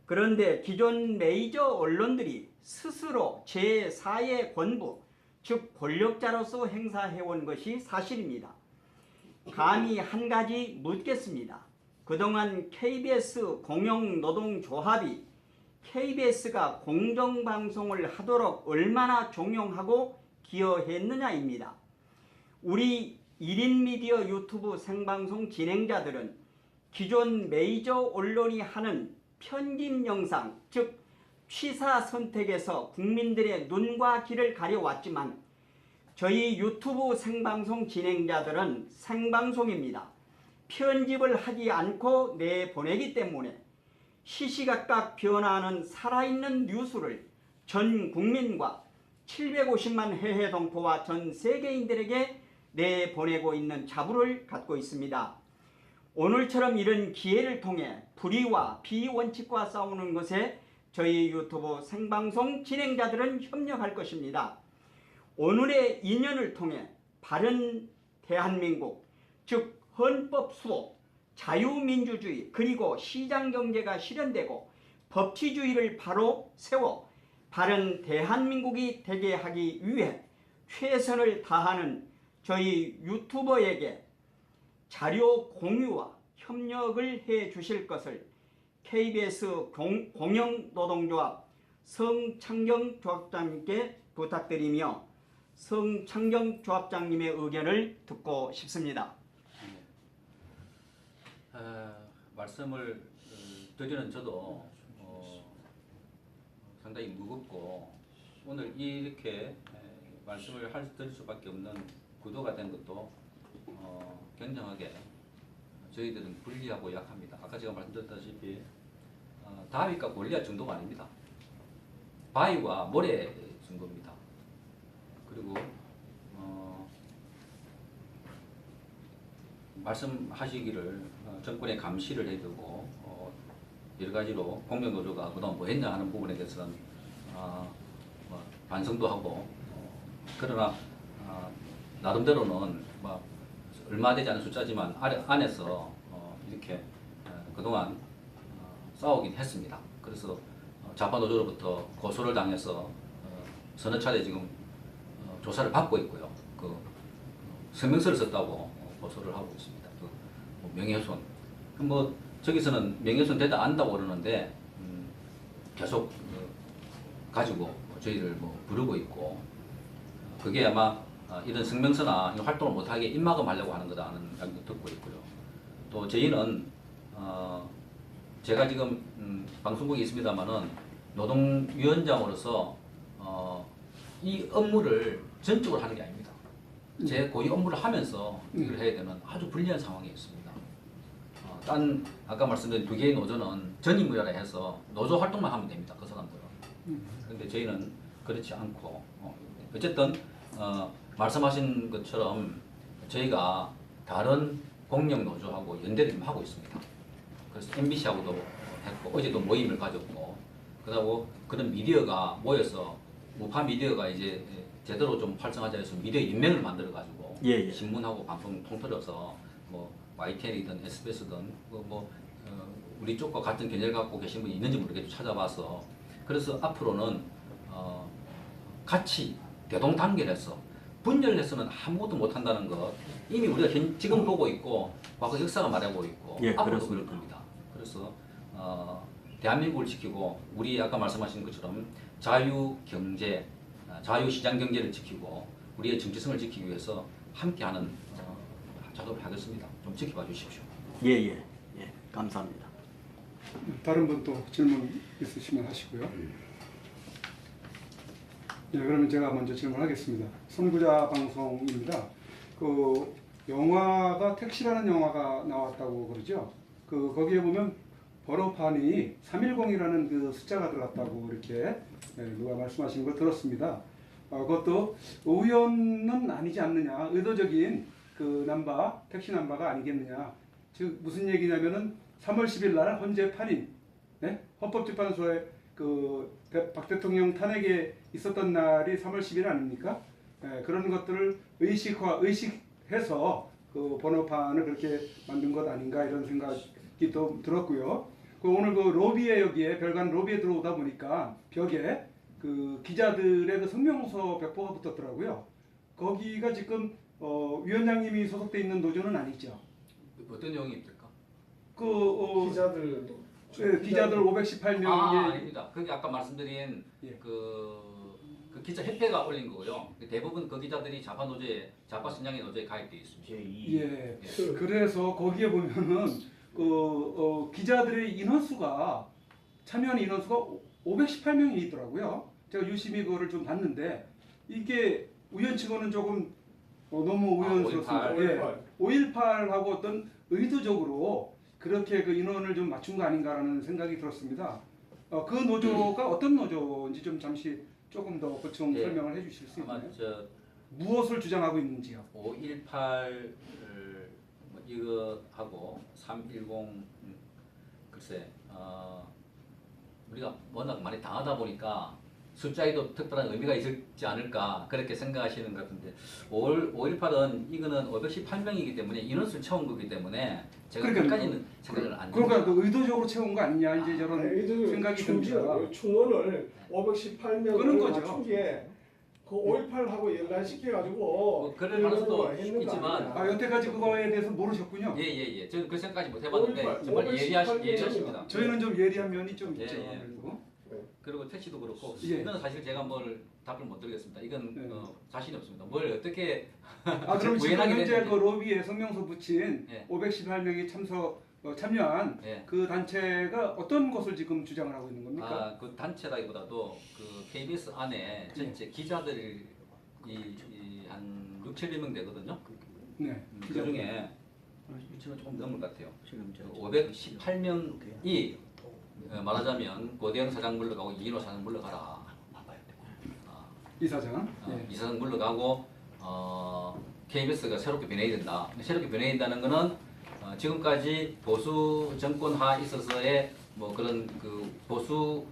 그런데 기존 메이저 언론들이 스스로 제4의 권부, 즉 권력자로서 행사해온 것이 사실입니다. 감히 한 가지 묻겠습니다. 그동안 KBS 공영노동조합이 KBS가 공정방송을 하도록 얼마나 종용하고 기여했느냐입니다. 우리 1인 미디어 유튜브 생방송 진행자들은 기존 메이저 언론이 하는 편집 영상, 즉 취사 선택에서 국민들의 눈과 귀를 가려왔지만 저희 유튜브 생방송 진행자들은 생방송입니다. 편집을 하지 않고 내보내기 때문에 시시각각 변화하는 살아있는 뉴스를 전 국민과 750만 해외 동포와 전 세계인들에게 내보내고 있는 자부를 갖고 있습니다. 오늘처럼 이런 기회를 통해 불의와 비원칙과 싸우는 것에 저희 유튜브 생방송 진행자들은 협력할 것입니다. 오늘의 인연을 통해 바른 대한민국, 즉 헌법 수호, 자유민주주의 그리고 시장경제가 실현되고 법치주의를 바로 세워 바른 대한민국이 되게 하기 위해 최선을 다하는 저희 유튜버에게 자료 공유와 협력을 해 주실 것을 KBS 공영노동조합 성창경 조합장님께 부탁드리며 성창경 조합장님의 의견을 듣고 싶습니다.
말씀을 드리는 저도 상당히 무겁고 오늘 이렇게 말씀을 드릴 수밖에 없는 구도가 된 것도 굉장하게 저희들은 불리하고 약합니다. 아까 제가 말씀드렸다시피 다윗과 골리앗 정도가 아닙니다. 바위와 모래 정도입니다. 그리고 말씀하시기를 정권의 감시를 해야 되고 여러 가지로 공명노조가 그동안 뭐 했냐 하는 부분에 대해서는 뭐 반성도 하고 그러나 나름대로는 뭐 얼마 되지 않은 숫자지만 안에서 이렇게 그동안 싸우긴 했습니다. 그래서 좌파 노조로부터 고소를 당해서 서너 차례 지금 조사를 받고 있고요. 그 성명서를 썼다고 고소를 하고 있습니다. 그 명예훼손. 뭐 저기서는 명예훼손 되다 안다고 그러는데 계속 가지고 저희를 뭐 부르고 있고 그게 아마 이런 성명서나 이런 활동을 못하게 입막음하려고 하는 거다는 이야기도 듣고 있고요. 또 저희는 제가 지금 방송국에 있습니다만은 노동위원장으로서 이 업무를 전적으로 하는 게 아닙니다. 제 고유 업무를 하면서 이걸 해야 되는 아주 불리한 상황에 있습니다. 아까 말씀드린 두 개의 노조는 전임의라 해서 노조 활동만 하면 됩니다. 그 사람들은. 그런데 저희는 그렇지 않고 어쨌든 말씀하신 것처럼 저희가 다른 공영 노조하고 연대를 하고 있습니다. 그래서 MBC하고도 했고 어제도 모임을 가졌고 그러고 그런 미디어가 모여서 우파 미디어가 이제 제대로 좀 활성화자 해서 미디어 인맥을 만들어 가지고
예, 예.
신문하고 방송 통틀어서 뭐 YTN이든 SBS든 우리 쪽과 같은 견해를 갖고 계신 분이 있는지 모르겠지만 찾아봐서 그래서 앞으로는 같이 대동단결해서 분열해서는 아무것도 못한다는 것 이미 우리가 지금 보고 있고 과거 역사가 말하고 있고
예,
앞으로도
그렇습니다.
그럴 겁니다. 그래서 대한민국을 지키고 우리 아까 말씀하신 것처럼 자유 경제, 자유 시장 경제를 지키고 우리의 정체성을 지키기 위해서 함께하는 작업을 하겠습니다. 좀 지켜봐 주십시오.
예. 감사합니다.
다른 분 또 질문 있으시면 하시고요. 예, 그러면 제가 먼저 질문하겠습니다. 선구자 방송입니다. 그 영화가 택시라는 영화가 나왔다고 그러죠. 그 거기에 보면 번호판이 310이라는 그 숫자가 들어갔다고 이렇게 누가 말씀하시는 걸 들었습니다. 그것도 우연은 아니지 않느냐, 의도적인 그 남바, 택시 남바가 아니겠느냐. 즉 무슨 얘기냐면은 3월 10일 날 헌재 8인 헌법재판소에 그 박 대통령 탄핵에 있었던 날이 3월 10일 아닙니까? 그런 것들을 의식해서 그 번호판을 그렇게 만든 것 아닌가 이런 생각이 또 들었고요. 그 오늘 그 로비에 여기에 별관 로비에 들어오다 보니까 벽에 그 기자들의 그 성명서 벽보가 붙었더라고요. 거기가 지금 위원장님이 소속돼 있는 노조는 아니죠?
어떤 내용입니까?
기자들도
기자들 518명이
아닙니다. 그게 아까 말씀드린
예.
그 기자 협회가 올린 거고요. 대부분 그 기자들이 좌파 노조에 좌파 신장의 노조에 가입되어 있습니다.
예. 그래서 거기에 보면은 기자들의 인원수가 참여한 인원수가 518명이 있더라고요. 제가 유심히 그거를 좀 봤는데 이게 우연치고는 조금 너무 우연스럽습니다. 5.18하고 어떤 의도적으로 그렇게 그 인원을 좀 맞춘 거 아닌가라는 생각이 들었습니다. 그 노조가 어떤 노조인지 좀 잠시 조금 더 보충 설명을 해주실 수 있나요? 무엇을 주장하고 있는지요?
5.18 이거 하고 3.10 글쎄 우리가 워낙 많이 당하다 보니까 숫자에도 특별한 의미가 있지 않을까 그렇게 생각하시는 것 같은데 5.18은 이거는 518명이기 때문에 인원수를 채운 거기 때문에 제가 끝까지는 생각을 안
그러니까 그 의도적으로 채운 거 아니냐 이제 저런 생각이 듭니다.
충원을 518명을
끄는 거죠.
맞춘 게그 5.18하고 연관시켜가지고
그럴 가능성도 있지만
여태까지 그거에 대해서 모르셨군요.
예. 저는 그 생각까지 못 해봤는데
5.18
정말 예리하십니다.
저희는 좀 예리한 면이 좀 있죠.
예. 그리고 택시도 그렇고 이건 사실 제가 뭘 답을 못 드리겠습니다. 이건 자신이 없습니다. 뭘 어떻게
그럼 지금 현재
됐는지.
그 로비에 성명서 붙인 518명이 참여한 그 단체가 어떤 것을 지금 주장을 하고 있는 겁니까?
그 단체라기보다도 그 KBS 안에 전체 기자들이 한 6, 700명 되거든요.
네.
그 중에 6,000명 조금 넘을 것 같아요. 518명이 말하자면 고대영 사장 물러가고 이인호 사장 물러가라.
이 사장.
이 사장 물러가고 KBS가 새롭게 변해야 된다. 새롭게 변해야 된다는 거는 지금까지 보수 정권화 있어서의 뭐 그런 그 보수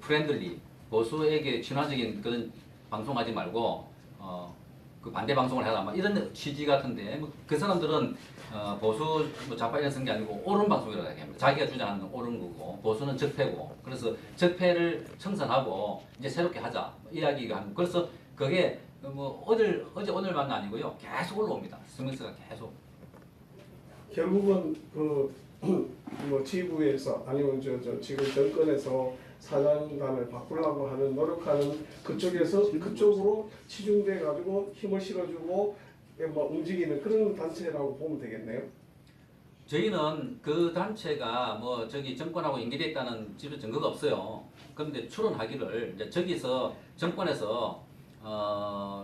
프렌들리 보수에게 친화적인 그런 방송하지 말고 그 반대 방송을 해라 막 이런 취지 같은데 뭐그 사람들은 보수 뭐 좌파 이런 쓴 게 아니고 옳은 방송이라고 얘기합니다. 자기가 주장하는 건 옳은 거고 보수는 적폐고 그래서 적폐를 청산하고 이제 새롭게 하자 이야기가 하는 그래서 그게 뭐 어제 오늘만 아니고요 계속 올라옵니다. 성명서가 계속.
결국은 뭐 지부에서 아니면 지금 정권에서 사장단을 바꾸려고 하는 노력하는 그쪽에서 그쪽으로 치중돼 가지고 힘을 실어주고 뭐 움직이는 그런 단체라고 보면 되겠네요.
저희는 그 단체가 뭐 저기 정권하고 연계됐다는 지도 증거가 없어요. 그런데 추론하기를 이제 저기서 정권에서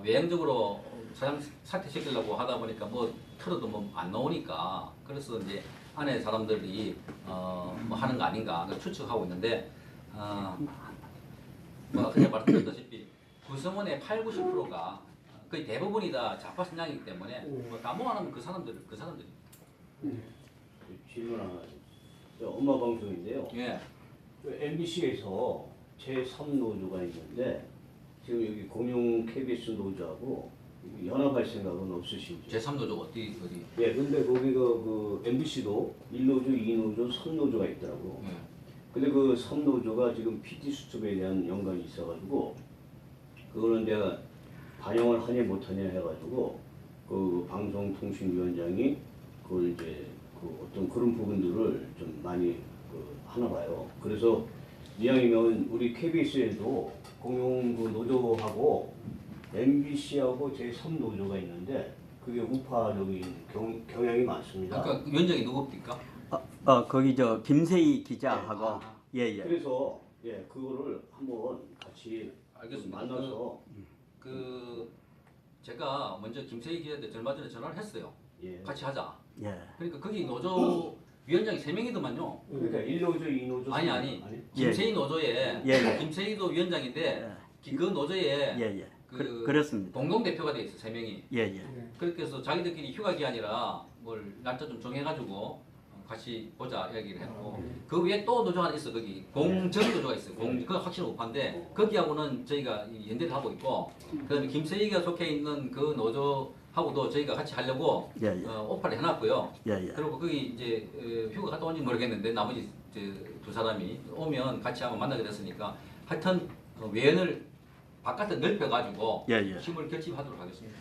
외형적으로 사장 사퇴시키려고 하다 보니까 뭐 틀어도 뭐 안 나오니까 그래서 이제 안에 사람들이 뭐 하는 거 아닌가 추측하고 있는데 뭐 그냥 말씀드렸다시피 구성원의 80~90%가 거의 대부분이 다 좌파 성향이기 때문에 뭐 다 모아놓으면 그 사람들이
질문 하나. 엄마 방송인데요.
예.
MBC에서 제3노조가 있는데 지금 여기 공용 KBS 노조하고 연합할 생각은 없으신지?
제3노조 어디?
예, 근데 거기가 그 MBC도 1노조, 2노조, 3노조가 있더라고.
예.
근데 그 3노조가 지금 PT 수첩에 대한 연관이 있어가지고 그거는 내가 반영을 하냐 못하냐 해가지고 그 방송통신위원장이 그걸 이제 그 어떤 그런 부분들을 좀 많이 하나 봐요. 그래서 이왕이면 우리 KBS에도 공용 그 노조하고 MBC하고 제3노조가 있는데 그게 우파적인 경향이 많습니다.
아까 위원장이 누굽니까?
거기 김세희 기자하고 예예.
그래서 예 그거를 한번 같이
알겠습니다.
만나서
제가 먼저 김세희 기자한테 얼마 전에 전화를 했어요.
예.
같이 하자.
예.
그러니까 거기 노조 위원장이 3명이더만요.
그러니까 1노조, 2노조,
아니. 김세희 노조에 김세희도 위원장인데 그 노조에
예예.
그
그렇습니다.
공동 대표가 돼 있어 3명이.
예예.
그렇게 해서 자기들끼리 휴가 기한이라 뭘 날짜 좀 정해가지고 같이 보자 이야기를 했고 그 위에 또 노조 하나 있어 거기 공정 노조가 있어요. 그건 확실히 우파인데 거기하고는 저희가 연대를 하고 있고 그다음에 김세희가 속해 있는 그 노조하고도 저희가 같이 하려고 오파를 해놨고요. 그리고 거기 이제 휴가 갔다 온지 모르겠는데 나머지 두 사람이 오면 같이 한번 만나게 됐으니까 하여튼 외연을 바깥에 넓혀가지고 힘을 결집하도록 하겠습니다.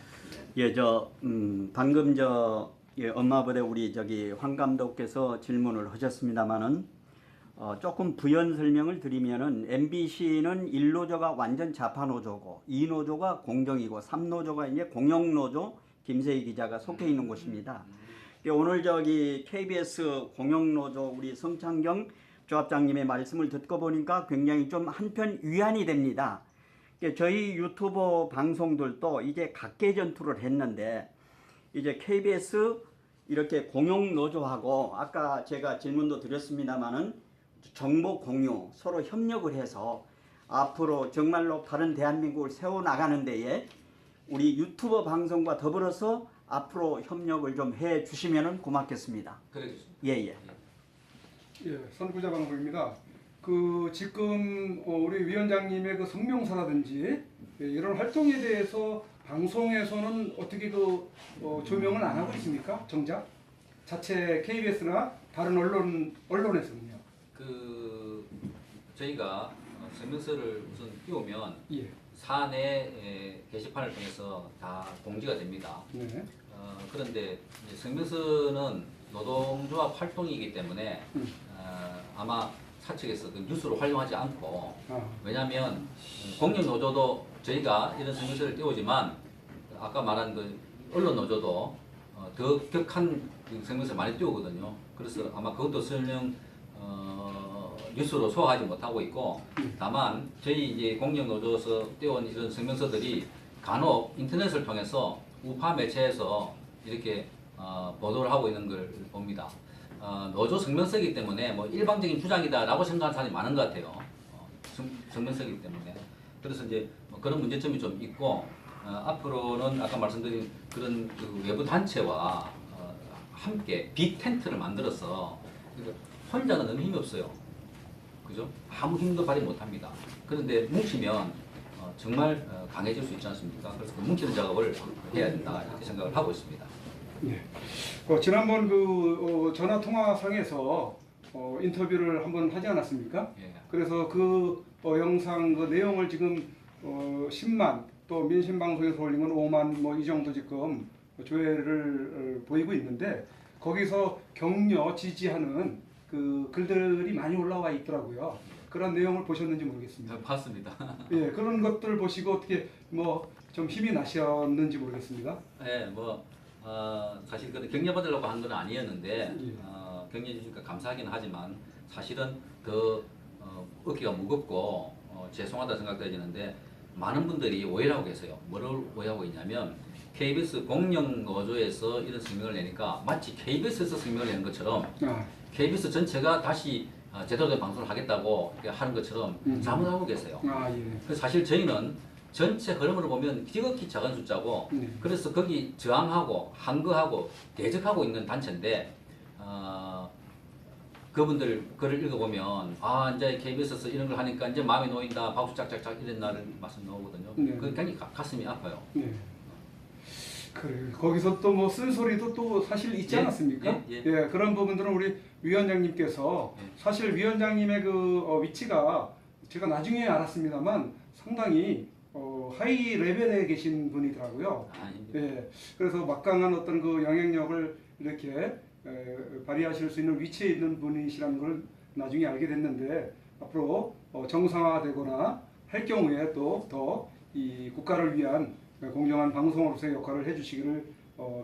방금 엄마부대 우리 황 감독께서 질문을 하셨습니다만은 조금 부연 설명을 드리면은 MBC는 1노조가 완전 좌파 노조고 2노조가 공정이고 3노조가 이제 공영 노조 김세희 기자가 속해 있는 곳입니다. 오늘 KBS 공영 노조 우리 성창경 조합장님의 말씀을 듣고 보니까 굉장히 좀 한편 위안이 됩니다. 저희 유튜버 방송들도 이제 각계 전투를 했는데 이제 KBS 이렇게 공용 노조하고 아까 제가 질문도 드렸습니다마는 정보 공유 서로 협력을 해서 앞으로 정말로 다른 대한민국을 세워나가는 데에 우리 유튜버 방송과 더불어서 앞으로 협력을 좀 해주시면 고맙겠습니다.
그러겠습니다.
선구자 방송입니다. 지금 우리 위원장님의 성명서라든지 이런 활동에 대해서 방송에서는 어떻게 조명을 안 하고 있습니까? 정작 자체 KBS나 다른 언론에서는요.
저희가 성명서를 우선 띄우면 사내 게시판을 통해서 다 공지가 됩니다. 그런데 성명서는 노동조합 활동이기 때문에 아마 사측에서 뉴스로 활용하지 않고 왜냐하면 공영 노조도 저희가 이런 성명서를 띄우지만 아까 말한 언론 노조도 더 격한 성명서를 많이 띄우거든요. 그래서 아마 그것도 뉴스로 소화하지 못하고 있고 다만 저희 이제 공영 노조에서 띄운 이런 성명서들이 간혹 인터넷을 통해서 우파 매체에서 이렇게 보도를 하고 있는 걸 봅니다. 노조 성명서이기 때문에 뭐 일방적인 주장이다라고 생각하는 사람이 많은 것 같아요. 성명서이기 때문에. 그래서 이제 그런 문제점이 좀 있고 앞으로는 아까 말씀드린 그런 그 외부 단체와 함께 빅 텐트를 만들어서 그러니까 혼자는 너무 힘이 없어요. 그죠? 아무 힘도 발휘 못합니다. 그런데 뭉치면 정말 강해질 수 있지 않습니까? 그래서 그 뭉치는 작업을 해야 된다 이렇게 생각을 하고 있습니다.
네. 지난번 그 전화 통화상에서 인터뷰를 한번 하지 않았습니까?
예.
그래서 그 영상 그 내용을 지금 10만 또 민심방송에서 올린 건 5만 뭐 이 정도 지금 조회를 보이고 있는데 거기서 격려 지지하는 그 글들이 많이 올라와 있더라고요. 그런 내용을 보셨는지 모르겠습니다.
봤습니다.
예, 그런 것들 보시고 어떻게 뭐 좀 힘이 나셨는지 모르겠습니다.
네, 뭐 사실 그 격려받으려고 한 건 아니었는데
예.
격려해 주니까 감사하긴 하지만 사실은 더 어깨가 무겁고 죄송하다 생각되지는데 많은 분들이 오해를 하고 계세요. 뭐를 오해하고 있냐면 KBS 공영 노조에서 이런 성명을 내니까 마치 KBS에서 성명을 내는 것처럼 KBS 전체가 다시 제대로 된 방송을 하겠다고 하는 것처럼 잘못하고 계세요.
예.
그래서 사실 저희는 전체 흐름으로 보면 지극히 작은 숫자고 그래서 거기 저항하고 항거하고 대적하고 있는 단체인데 그분들 글을 읽어보면 이제 KBS에서 이런 걸 하니까 이제 마음이 놓인다 박수 짝짝짝 이런 날을 말씀 나오거든요. 그게 굉장히 가슴이 아파요.
네. 그래 거기서 또 뭐 쓴소리도 또 사실 있지
예,
않았습니까?
예.
그런 부분들은 우리 위원장님께서 사실 위원장님의 그 위치가 제가 나중에 알았습니다만 상당히 하이 레벨에 계신 분이더라고요. 예, 그래서 막강한 어떤 그 영향력을 이렇게 발휘하실 수 있는 위치에 있는 분이시라는 걸 나중에 알게 됐는데 앞으로 정상화되거나 할 경우에 또 더 이 국가를 위한 공정한 방송으로서의 역할을 해주시기를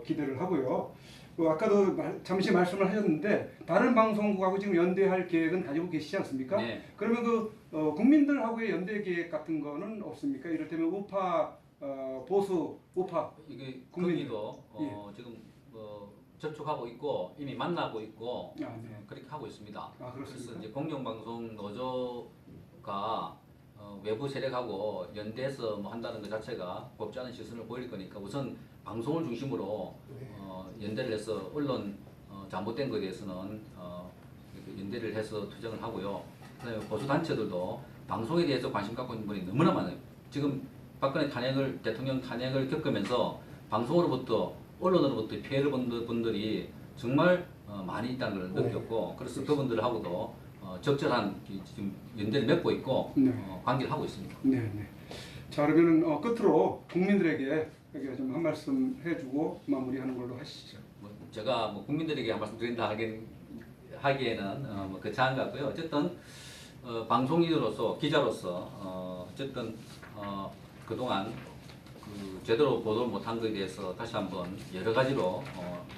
기대를 하고요. 아까도 잠시 말씀을 하셨는데 다른 방송국하고 지금 연대할 계획은 가지고 계시지 않습니까?
네.
그러면 그 국민들하고의 연대 계획 같은 거는 없습니까? 이를테면 우파 보수 우파
이게
국민들.
거기도
예.
지금 접촉하고 있고 이미 만나고 있고
네.
그렇게 하고 있습니다.
그렇습니까?
그래서 이제 공영방송 노조가 외부 세력하고 연대해서 뭐 한다는 것 자체가 곱지 않은 시선을 보일 거니까 우선 방송을 중심으로 연대를 해서 언론 잘못된 것에 대해서는 연대를 해서 투쟁을 하고요. 그다음에 보수 단체들도 방송에 대해서 관심 갖고 있는 분이 너무나 많아요. 지금 박근혜 대통령 탄핵을 겪으면서 방송으로부터 언론으로부터 피해를 본 분들이 정말 많이 있다는 걸 느꼈고 그래서 그분들하고도 적절한 지금 연대를 맺고 있고 관계를 하고 있습니다.
네. 자 그러면 끝으로 국민들에게 좀 한 말씀 해주고 마무리하는 걸로 하시죠.
제가 국민들에게 한 말씀 드린다 하기에는 거창한 것 같고요. 어쨌든 방송인으로서 기자로서 어쨌든 그동안 제대로 보도를 못한 것에 대해서 다시 한번 여러 가지로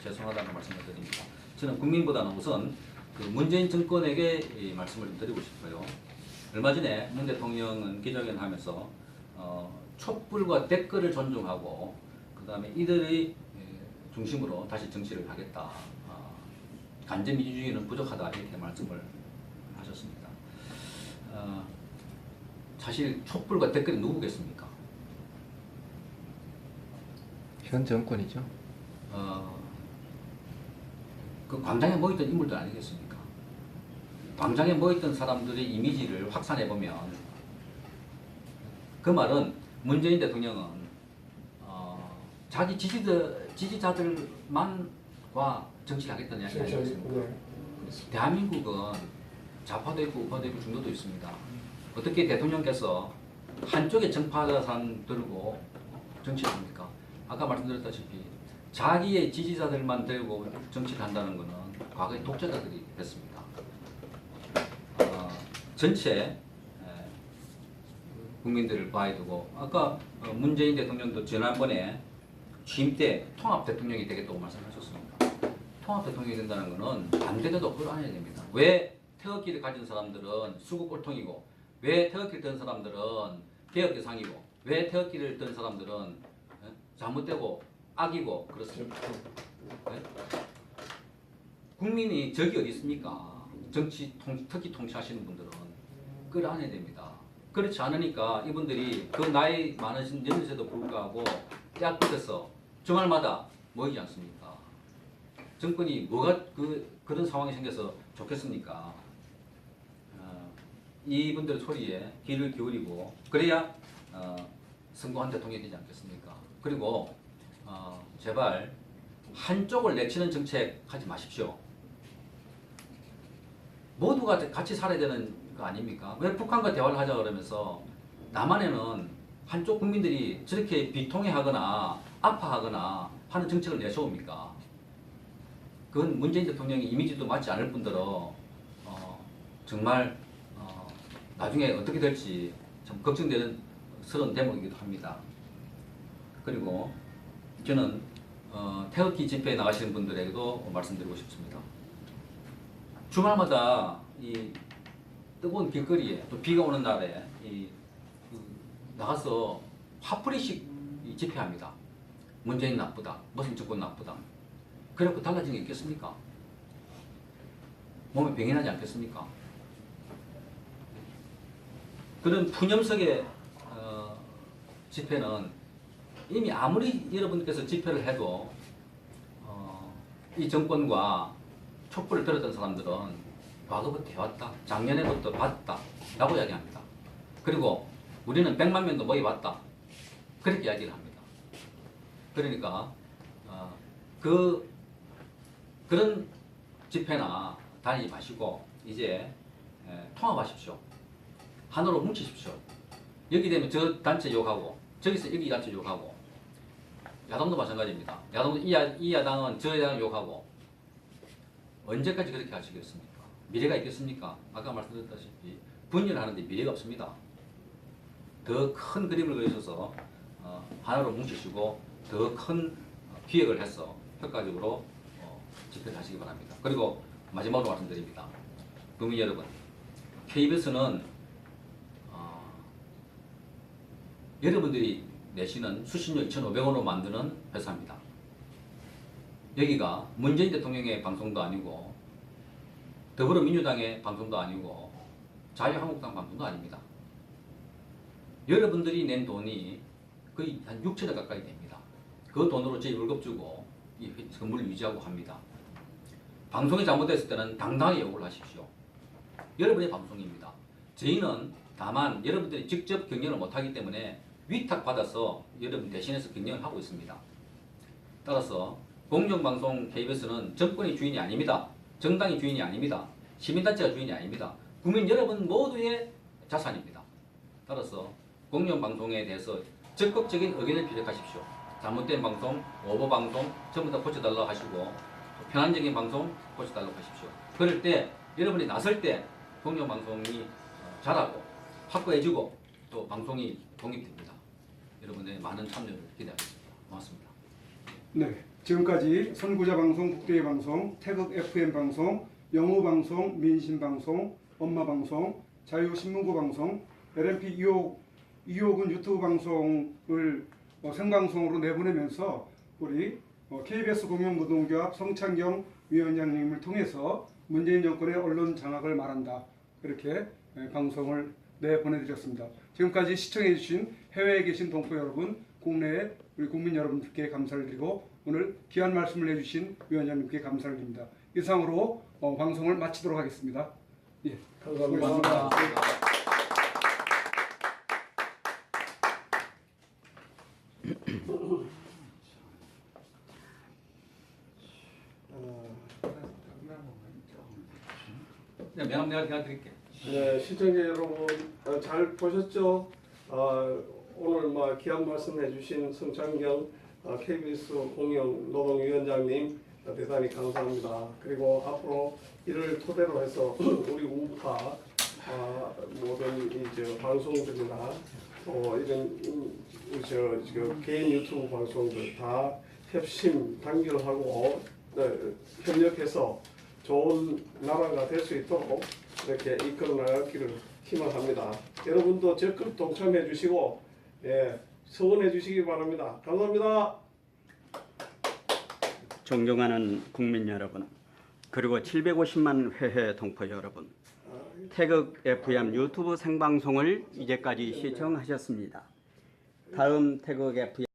죄송하다는 말씀을 드립니다. 저는 국민보다는 우선 그 문재인 정권에게 이 말씀을 좀 드리고 싶어요. 얼마 전에 문 대통령은 기자회견을 하면서 촛불과 댓글을 존중하고 그 다음에 이들의 중심으로 다시 정치를 하겠다. 간접민주주의는 부족하다 이렇게 말씀을 하셨습니다. 사실 촛불과 댓글이 누구겠습니까?
현 정권이죠.
그 광장에 모였던 인물들 아니겠습니까? 광장에 모였던 사람들의 이미지를 확산해 보면 그 말은 문재인 대통령은 자기 지지자들만과 정치를 하겠다는 이야기 아니겠습니까? 대한민국은 좌파도 있고 우파도 있고 중도도 있습니다. 어떻게 대통령께서 한쪽의 정파산 들고 정치를 합니까? 아까 말씀드렸다시피 자기의 지지자들만 들고 정치를 한다는 것은 과거의 독재자들이 했습니다. 전체 국민들을 봐야 되고 아까 문재인 대통령도 지난번에 취임 때 통합 대통령이 되겠다고 말씀하셨습니다. 통합 대통령이 된다는 것은 반대돼도 그걸 안 해야 됩니다. 왜 태극기를 가진 사람들은 수국 꼴통이고 왜 태극기를 든 사람들은 개혁 대상이고 왜 태극기를 든 사람들은 잘못되고 악이고 그렇습니다. 네? 국민이 적이 어디 있습니까? 특히 통치하시는 분들은 그걸 안 해야 됩니다. 그렇지 않으니까 이분들이 그 나이 많으신 연세도 불구하고 약국에서 주말마다 모이지 않습니까? 정권이 뭐가 그런 상황이 생겨서 좋겠습니까? 이분들의 소리에 귀를 기울이고 그래야 성공한 대통령이 되지 않겠습니까? 그리고 제발 한쪽을 내치는 정책 하지 마십시오. 모두가 같이 살아야 되는 거 아닙니까? 왜 북한과 대화를 하자 그러면서 남한에는 한쪽 국민들이 저렇게 비통해하거나 아파하거나 하는 정책을 내세웁니까? 그건 문재인 대통령의 이미지도 맞지 않을 뿐더러 정말 나중에 어떻게 될지 참 걱정되는 스러운 대목이기도 합니다. 그리고 저는 태극기 집회에 나가시는 분들에게도 말씀드리고 싶습니다. 주말마다 이 뜨거운 길거리에 또 비가 오는 날에 나가서 화풀이식 집회합니다. 문재인 나쁘다, 무슨 정권 나쁘다. 그래갖고 달라진 게 있겠습니까? 몸에 병이 나지 않겠습니까? 그런 푸념석의 집회는 이미 아무리 여러분께서 집회를 해도 이 정권과 촛불을 들었던 사람들은 과거부터 해왔다, 작년에부터 봤다 라고 이야기합니다. 그리고 우리는 100만 명도 모여봤다 그렇게 이야기를 합니다. 그러니까 그런 집회나 다니지 마시고 이제 통합하십시오. 하나로 뭉치십시오. 여기 되면 저 단체 욕하고 저기서 여기 단체 욕하고 야당도 마찬가지입니다. 야당도 이 야당은 저 야당 욕하고 언제까지 그렇게 하시겠습니까? 미래가 있겠습니까? 아까 말씀드렸다시피 분열하는데 미래가 없습니다. 더 큰 그림을 그리셔서 하나로 뭉치시고 더 큰 기획을 해서 효과적으로 집회를 하시기 바랍니다. 그리고 마지막으로 말씀드립니다. 국민 여러분, KBS는 여러분들이 내시는 수신료 2,500원으로 만드는 회사입니다. 여기가 문재인 대통령의 방송도 아니고 더불어민주당의 방송도 아니고 자유한국당 방송도 아닙니다. 여러분들이 낸 돈이 거의 한 6천억 가까이 됩니다. 그 돈으로 저희 월급 주고 이 건물을 유지하고 합니다. 방송이 잘못됐을 때는 당당하게 요구를 하십시오. 여러분의 방송입니다. 저희는 다만 여러분들이 직접 경영을 못하기 때문에 위탁받아서 여러분 대신해서 경영을 하고 있습니다. 따라서 공영방송 KBS는 정권이 주인이 아닙니다. 정당이 주인이 아닙니다. 시민단체가 주인이 아닙니다. 국민 여러분 모두의 자산입니다. 따라서 공영방송에 대해서 적극적인 의견을 피력하십시오. 잘못된 방송, 오버방송 전부 다 고쳐달라고 하시고 편안적인 방송 고쳐달라고 하십시오. 그럴 때 여러분이 나설 때 공영방송이 잘하고 확고해지고 또 방송이 독립됩니다. 여러분의 많은 참여를 기대하겠습니다. 고맙습니다.
네, 지금까지 선구자 방송, 국대의 방송, 태극 FM 방송, 영우 방송, 민심 방송, 엄마 방송, 자유신문고 방송, LMP 2호군 유튜브 방송을 생방송으로 내보내면서 우리 KBS 공영노동조합 성창경 위원장님을 통해서 문재인 정권의 언론 장악을 말한다. 이렇게 방송을 내보내드렸습니다. 지금까지 시청해주신 해외에 계신 동포 여러분, 국내에 우리 국민 여러분들께 감사를 드리고 오늘 귀한 말씀을 해주신 위원장님께 감사를 드립니다. 이상으로 방송을 마치도록 하겠습니다. 예,
감사합니다.
내가 드릴게.
네, 시청자 여러분 잘 보셨죠? 오늘 귀한 말씀 해주신 성창경 KBS 공영노동위원장님 대단히 감사합니다. 그리고 앞으로 이를 토대로 해서 우리 우파 모든 이제 방송들이나 또 이런 개인 유튜브 방송들 다 협심 단결하고 협력해서 좋은 나라가 될 수 있도록 이렇게 이끌어 나가기를 희망합니다. 여러분도 적극 동참해 주시고 성원해 주시기 바랍니다. 감사합니다.
존경하는 국민 여러분, 그리고 750만 회회 동포 여러분, 태극 FM 유튜브 생방송을 이제까지 시청하셨습니다. 다음 태극 FM